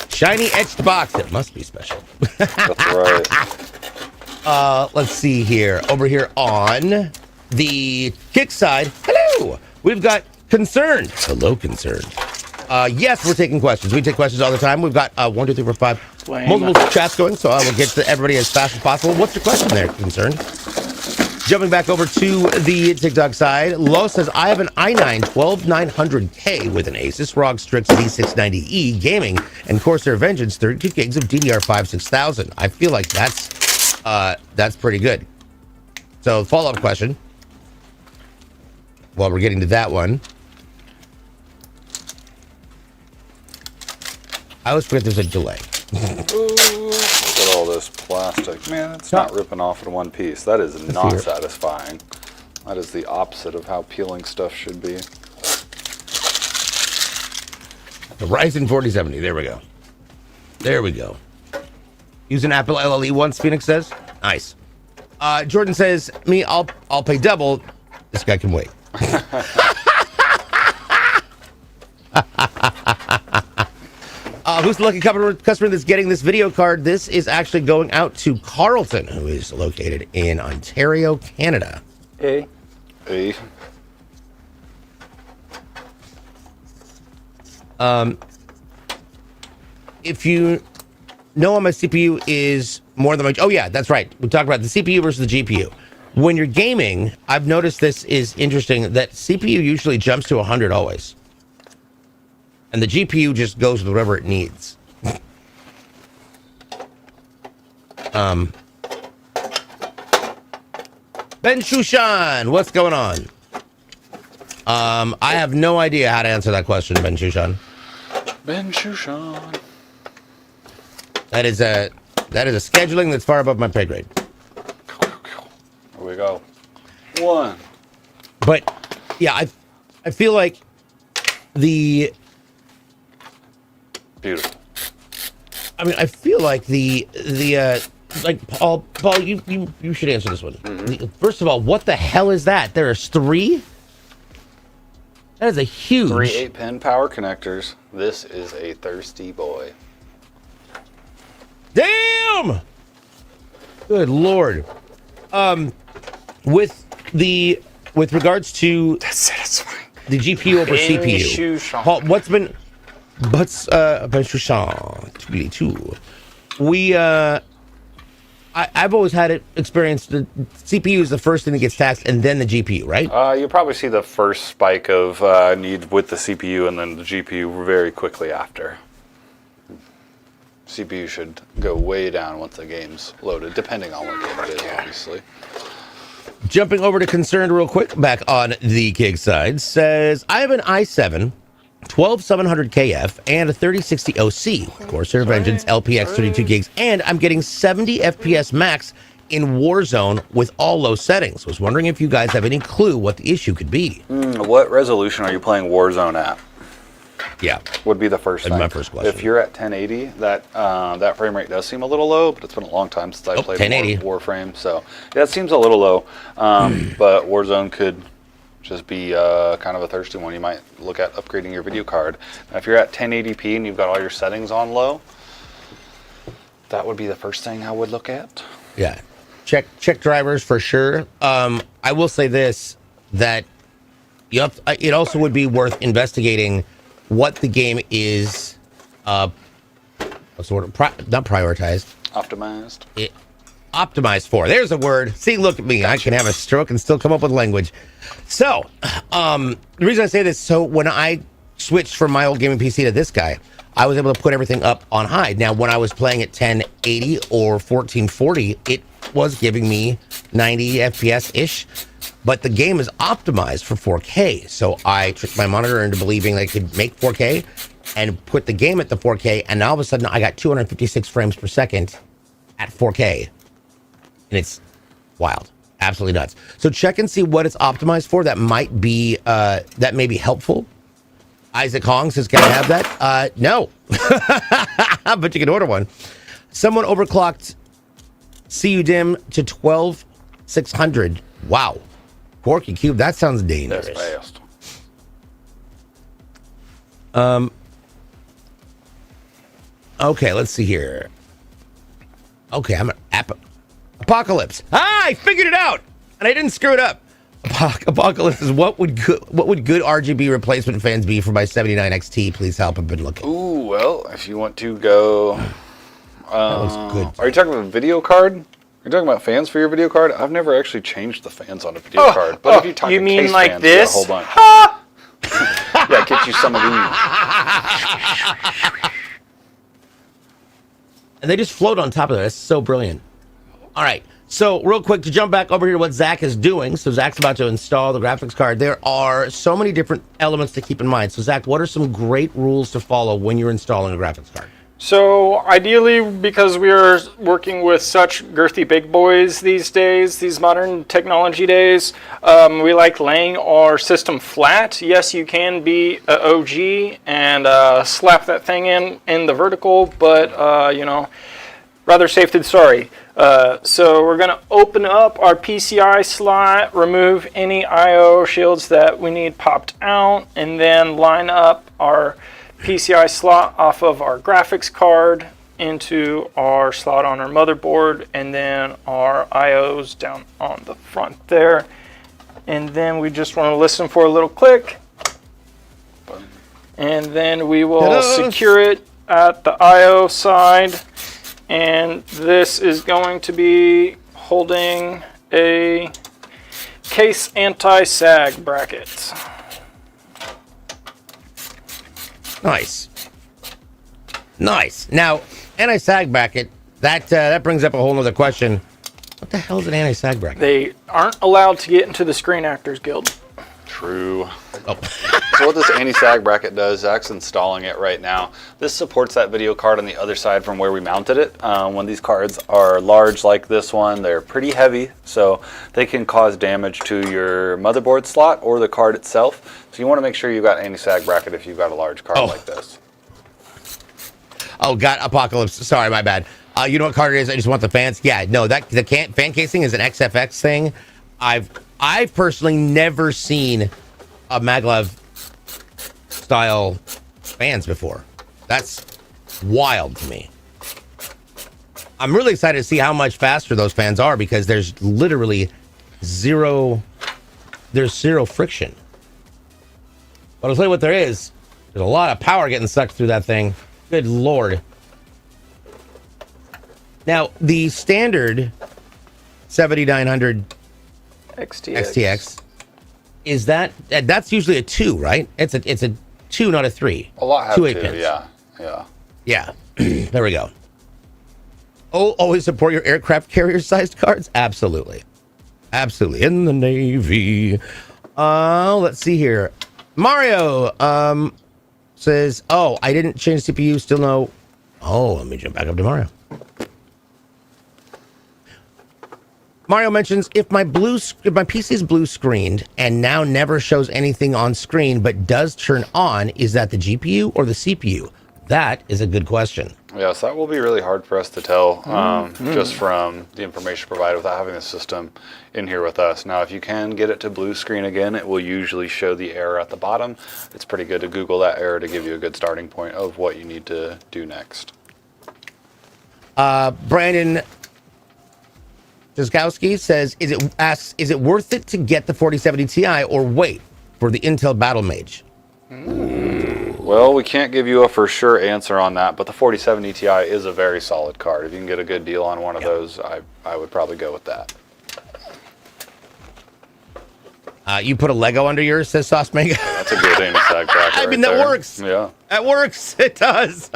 Shiny etched box. It must be special. That's right. Let's see here. Over here on the kick side, hello, we've got Concerned. Hello, Concerned. Yes, we're taking questions. We take questions all the time. We've got 1, 2, 3, 4, 5 multiple chats going, so I will get to everybody as fast as possible. What's your question there, Concerned? Jumping back over to the TikTok side, Lo says, I have an i9 12900K with an Asus ROG Strix Z690E gaming and Corsair Vengeance 32 gigs of DDR5 6000. I feel like that's pretty good. So, follow-up question. While we're getting to that one, I always forget there's a delay. Ooh, look at all this plastic. Man, it's not ripping off in one piece. That is not satisfying. That is the opposite of how peeling stuff should be. The Ryzen 4070. There we go. There we go. Using Apple LLE once, Phoenix says. Nice. Jordan says, me, I'll pay double. This guy can wait. Who's the lucky customer that's getting this video card? This is actually going out to Carlton, who is located in Ontario, Canada. Hey. If you know how my CPU is more than my... Oh, yeah, that's right. We talked about the CPU versus the GPU. When you're gaming, I've noticed this is interesting, that CPU usually jumps to 100 always. And the GPU just goes with whatever it needs. Ben Shushan, what's going on? I have no idea how to answer that question, Ben Shushan. Ben Shushan. That is a scheduling that's far above my pay grade. Here we go. One. But yeah, I feel like the... Beautiful. I mean, I feel like the like Paul, you should answer this one. Mm-hmm. First of all, what the hell is that? There's 3? That is a huge... 3 8-pin power connectors. This is a thirsty boy. Damn! Good Lord. With regards to the GPU over CPU, Paul, what's been... I've always had it experienced. The CPU is the first thing that gets taxed, and then the GPU, right? You'll probably see the first spike of need with the CPU, and then the GPU very quickly after. CPU should go way down once the game's loaded, depending on what game it is, obviously. Jumping over to Concerned real quick, back on the gig side, says, I have an i7 12700 KF, and a 3060 OC. Of course, Server Vengeance, LPX 32 gigs, and I'm getting 70 FPS max in Warzone with all low settings. Was wondering if you guys have any clue what the issue could be. What resolution are you playing Warzone at? Yeah, would be the first thing. my first question. If you're at 1080, that frame rate does seem a little low, but it's been a long time since I played 1080. Warframe, so yeah, it seems a little low. But Warzone could just be kind of a thirsty one. You might look at upgrading your video card. Now, if you're at 1080p and you've got all your settings on low, that would be the first thing I would look at. Yeah, check drivers for sure. I will say this, that it also would be worth investigating what the game is, what's the word? Not prioritized. Optimized. Optimized for. There's a word. See, look at me. Gotcha. I can have a stroke and still come up with language. So, the reason I say this, so when I switched from my old gaming PC to this guy, I was able to put everything up on high. Now, when I was playing at 1080 or 1440, it was giving me 90 FPS-ish. But the game is optimized for 4K. So I tricked my monitor into believing that it could make 4K and put the game at the 4K. And all of a sudden, I got 256 frames per second at 4K. And it's wild. Absolutely nuts. So check and see what it's optimized for. That might be, that may be helpful. Isaac Hong says, can I have that? No. But you can order one. Someone overclocked CU dim to 12600. Wow. Porky Cube, that sounds dangerous. That's fast. Okay, let's see here. Okay, I'm an Apocalypse. Ah, I figured it out, and I didn't screw it up. Apocalypse is what would good RGB replacement fans be for my 79 XT? Please help. I've been looking. Ooh, well, if you want to go, that was good. Are you talking about a video card? You're talking about fans for your video card? I've never actually changed the fans on a video card. But if you talk you mean case like fans, this? Yeah, hold on. Yeah, get you some of these. And they just float on top of it. That's so brilliant. All right. So real quick, to jump back over here to what Zach is doing. So Zach's about to install the graphics card. There are so many different elements to keep in mind. So Zach, what are some great rules to follow when you're installing a graphics card? So ideally, because we are working with such girthy big boys these days, these modern technology days, we like laying our system flat. Yes, you can be an OG and slap that thing in the vertical, but you know, rather safe than sorry. So we're going to open up our PCI slot, remove any I/O shields that we need popped out, and then line up our PCI slot off of our graphics card into our slot on our motherboard, and then our IOs down on the front there. And then we just want to listen for a little click, and then we will secure it at the IO side. And this is going to be holding a case anti-sag bracket. Nice. Nice. Now, anti-sag bracket, that brings up a whole nother question. What the hell is an anti-sag bracket? They aren't allowed to get into the Screen Actors Guild. True. Oh. So what this anti-sag bracket does, Zach's installing it right now. This supports that video card on the other side from where we mounted it. When these cards are large like this one, they're pretty heavy, so they can cause damage to your motherboard slot or the card itself. So you want to make sure you've got anti-sag bracket if you've got a large card like this. Oh, God, Apocalypse. Sorry, my bad. You know what card it is? I just want the fans. Yeah, no, the fan casing is an XFX thing. I've personally never seen a maglev style fans before. That's wild to me. I'm really excited to see how much faster those fans are, because there's literally zero friction. But I'll tell you what there is. There's a lot of power getting sucked through that thing. Good Lord. Now, the standard 7900 XTX is that's usually a 2, right? It's a 2, not a 3. A lot have 2 2, 8 pins. Yeah. There we go. Oh, always support your aircraft carrier sized cards? Absolutely. In the Navy. Let's see here. Mario, says, oh, I didn't change the CPU, still no. Oh, let me jump back up to Mario. Mario mentions, if my PC is blue screened and now never shows anything on screen but does turn on, is that the GPU or the CPU? That is a good question. Yes, that will be really hard for us to tell just from the information provided without having the system in here with us. Now, if you can get it to blue screen again, it will usually show the error at the bottom. It's pretty good to Google that error to give you a good starting point of what you need to do next. Brandon Zyskowski says, is it worth it to get the 4070 Ti or wait for the Intel Battle Mage? Well, we can't give you a for sure answer on that, but the 4070 Ti is a very solid card. If you can get a good deal on one of those, I would probably go with that. You put a Lego under yours, says Sauce Mega. That's a good anti-sag bracket. I mean, right that there. works. Yeah. That works. It does.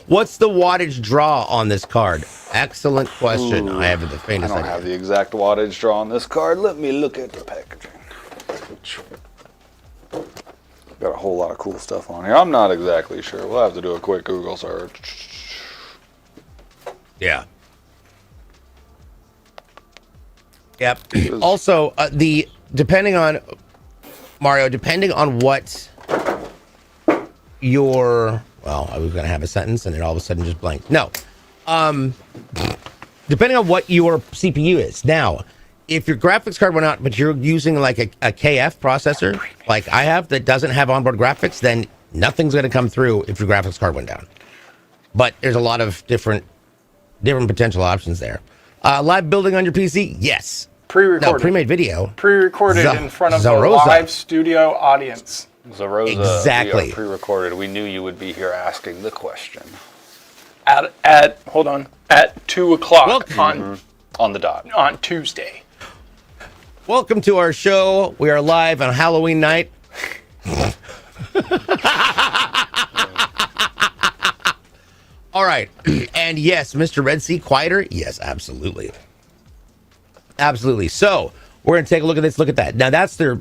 What's the wattage draw on this card? Excellent question. Ooh, I have the faintest I don't idea. have the exact wattage draw on this card. Let me look at the packaging. Got a whole lot of cool stuff on here. I'm not exactly sure. We'll have to do a quick Google search. Yeah. Yep. Also, depending on Mario, depending on what your, well, I was gonna have a sentence and then all of a sudden just blanked. No. Depending on what your CPU is. Now, if your graphics card went out, but you're using like a KF processor, like I have, that doesn't have onboard graphics, then nothing's gonna come through if your graphics card went down. But there's a lot of different potential options there. Live building on your PC? Yes. Pre-recorded. No, pre-made video. Pre-recorded in front of a live studio audience. Zarosa, exactly. We are pre-recorded. We knew you would be here asking the question. At 2 o'clock on the dot on Tuesday. Welcome to our show. We are live on Halloween night. All right. And yes, Mr. Red Sea quieter. Yes, absolutely. Absolutely. So we're going to take a look at this. Look at that. Now that's their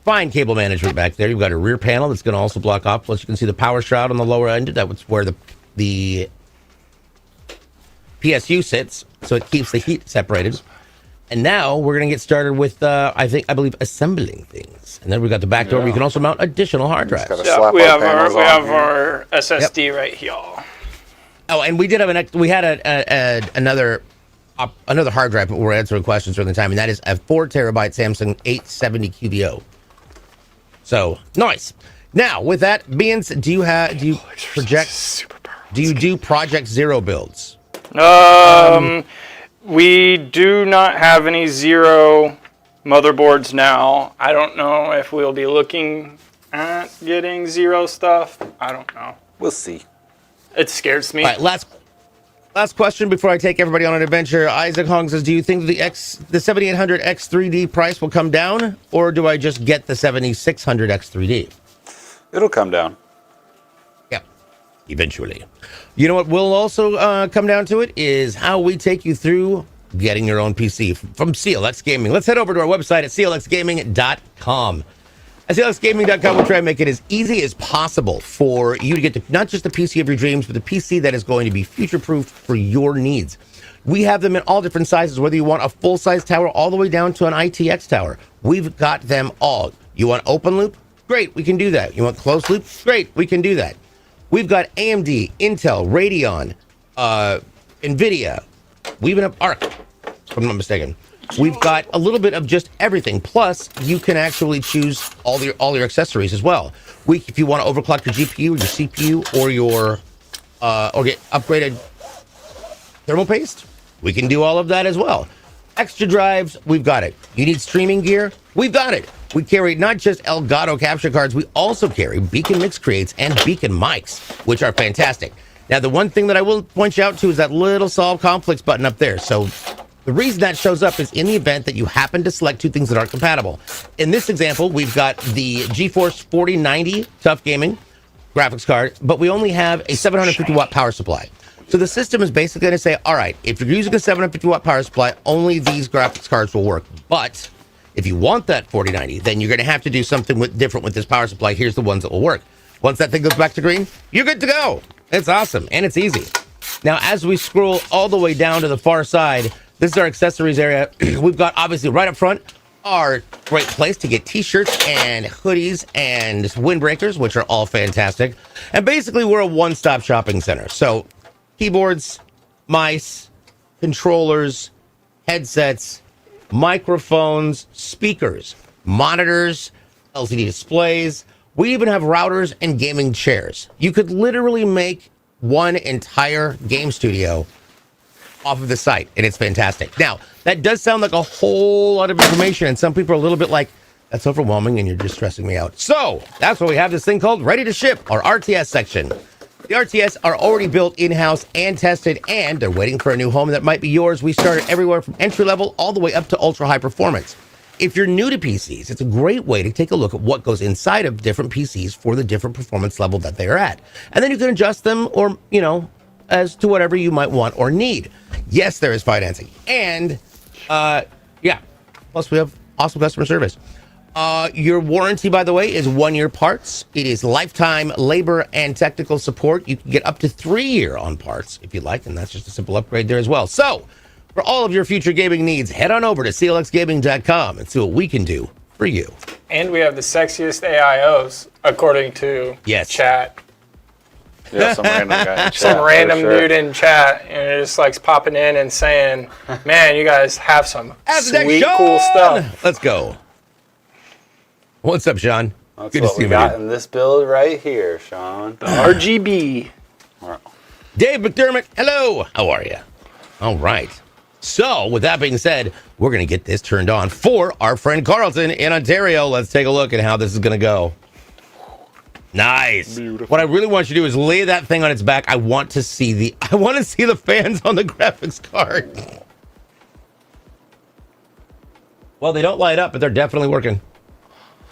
fine cable management back there. You've got a rear panel that's going to also block off. Plus you can see the power shroud on the lower end. That's where the PSU sits. So it keeps the heat separated. And now we're going to get started with, I believe, assembling things. And then we've got the back door where you can also mount additional hard drives. Yeah, we have our SSD right here. Oh, and we did have another hard drive, but we're answering questions during the time, and that is a 4 terabyte Samsung 870 QBO. So nice. Now, with that, Beans, do you do Project Zero builds? We do not have any Zero motherboards now. I don't know if we'll be looking at getting Zero stuff. I don't know. We'll see. It scares me. All right, last question before I take everybody on an adventure. Isaac Hong says, do you think the 7800 X3D price will come down, or do I just get the 7600 X3D? It'll come down. Yeah, eventually. You know what will also come down to it is how we take you through getting your own PC from CLX Gaming. Let's head over to our website at clxgaming.com. At clxgaming.com, we'll try and make it as easy as possible for you to get not just the PC of your dreams, but the PC that is going to be future-proof for your needs. We have them in all different sizes, whether you want a full-size tower all the way down to an ITX tower. We've got them all. You want open loop? Great, we can do that. You want closed loop? Great, we can do that. We've got AMD, Intel, Radeon, NVIDIA. We even have ARC, if I'm not mistaken. We've got a little bit of just everything. Plus, you can actually choose all your accessories as well. If you want to overclock your GPU, your CPU, or get upgraded thermal paste, we can do all of that as well. Extra drives, we've got it. You need streaming gear, we've got it. We carry not just Elgato capture cards, we also carry Beacon Mix Creates and Beacon mics, which are fantastic. Now, the one thing that I will point you out to is that little solve conflicts button up there. So the reason that shows up is in the event that you happen to select two things that aren't compatible. In this example, we've got the GeForce 4090 Tough Gaming graphics card, but we only have a 750 watt power supply. So the system is basically going to say, all right, if you're using a 750 watt power supply, only these graphics cards will work. But If you want that 4090, then you're going to have to do something different with this power supply. Here's the ones that will work. Once that thing goes back to green, you're good to go. It's awesome, and it's easy. Now, as we scroll all the way down to the far side, this is our accessories area. We've got, obviously, right up front, our great place to get t-shirts and hoodies and windbreakers, which are all fantastic. And basically, we're a one-stop shopping center. So, keyboards, mice, controllers, headsets, microphones, speakers, monitors, LCD displays. We even have routers and gaming chairs. You could literally make one entire game studio off of the site, and it's fantastic. Now, that does sound like a whole lot of information, and some people are a little bit like, that's overwhelming, and you're just stressing me out. So, that's why we have this thing called Ready to Ship, our RTS section. The RTS are already built in-house and tested, and they're waiting for a new home that might be yours. We start everywhere from entry-level all the way up to ultra-high performance. If you're new to PCs, it's a great way to take a look at what goes inside of different PCs for the different performance level that they are at. And then you can adjust them or, as to whatever you might want or need. Yes, there is financing. And, yeah, plus we have awesome customer service. Your warranty, by the way, is 1-year parts. It is lifetime labor and technical support. You can get up to 3-year on parts if you like, and that's just a simple upgrade there as well. So, for all of your future gaming needs, head on over to clxgaming.com and see what we can do for you. And we have the sexiest AIOs, according to chat. Yeah, some random guy in chat. Some random dude in chat, and it just like popping in and saying, man, you guys have some sweet, cool stuff. Let's go. What's up, Sean? That's good to see you. Got in this build right here, Sean. The RGB. Dave McDermott, hello. How are you? All right. So, with that being said, we're going to get this turned on for our friend Carlton in Ontario. Let's take a look at how this is going to go. Nice. Beautiful. What I really want you to do is lay that thing on its back. I want to see the fans on the graphics card. Well, they don't light up, but they're definitely working.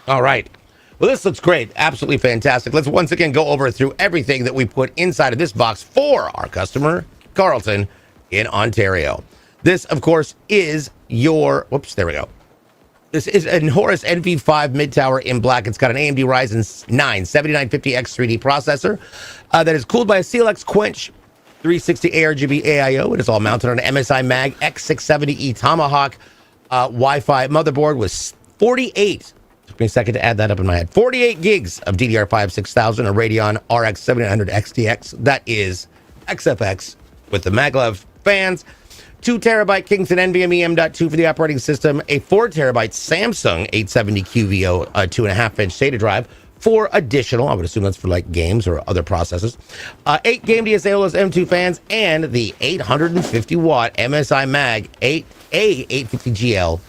All right. Well, this looks great. Absolutely fantastic. Let's once again go over through everything that we put inside of this box for our customer, Carlton, in Ontario. This, of course, is your... Whoops, there we go. This is a Horus NV5 mid-tower in black. It's got an AMD Ryzen 9 7950X 3D processor that is cooled by a CLX Quench 360 ARGB AIO. It is all mounted on an MSI Mag X670E Tomahawk Wi-Fi motherboard with 48... Took me a second to add that up in my head. 48 gigs of DDR5 6000, a Radeon RX 7900 XTX. That is XFX with the maglev fans. 2 terabyte Kingston NVMe M.2 for the operating system, a 4 terabyte Samsung 870 QVO 2.5-inch SATA drive for additional, I would assume that's for like games or other processes, 8 Game DSA OLED M2 fans, and the 850 watt MSI Mag 850GL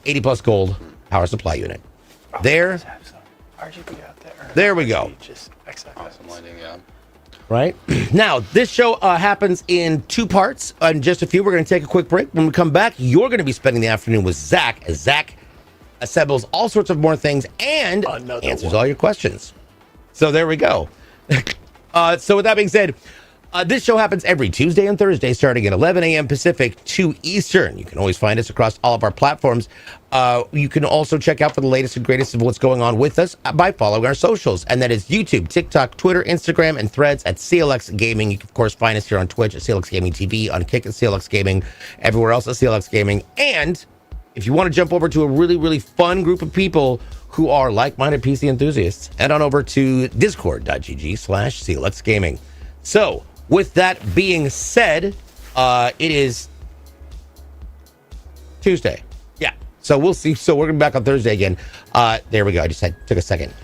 80 plus gold power supply unit. There we go. Awesome lighting, yeah. Right now, this show happens in 2 parts. In just a few, we're going to take a quick break. When we come back, you're going to be spending the afternoon with Zach, as Zach assembles all sorts of more things and answers all your questions. So there we go. So with that being said, this show happens every Tuesday and Thursday, starting at 11 a.m. Pacific, 2 Eastern. You can always find us across all of our platforms. You can also check out for the latest and greatest of what's going on with us by following our socials. And that is YouTube, TikTok, Twitter, Instagram, and Threads at CLX Gaming. You can, of course, find us here on Twitch at CLX Gaming TV, on Kick at CLX Gaming, everywhere else at CLX Gaming. And if you want to jump over to a really, really fun group of people who are like-minded PC enthusiasts, head on over to discord.gg/CLX Gaming. So, with that being said, it is Tuesday. Yeah. So we'll see. So we're going to be back on Thursday again. There we go. I just took a second.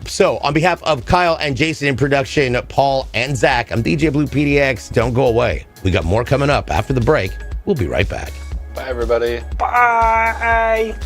So on behalf of Kyle and Jason in production, Paul and Zach, I'm DJ Blue PDX. Don't go away. We got more coming up after the break. We'll be right back. Bye, everybody. Bye.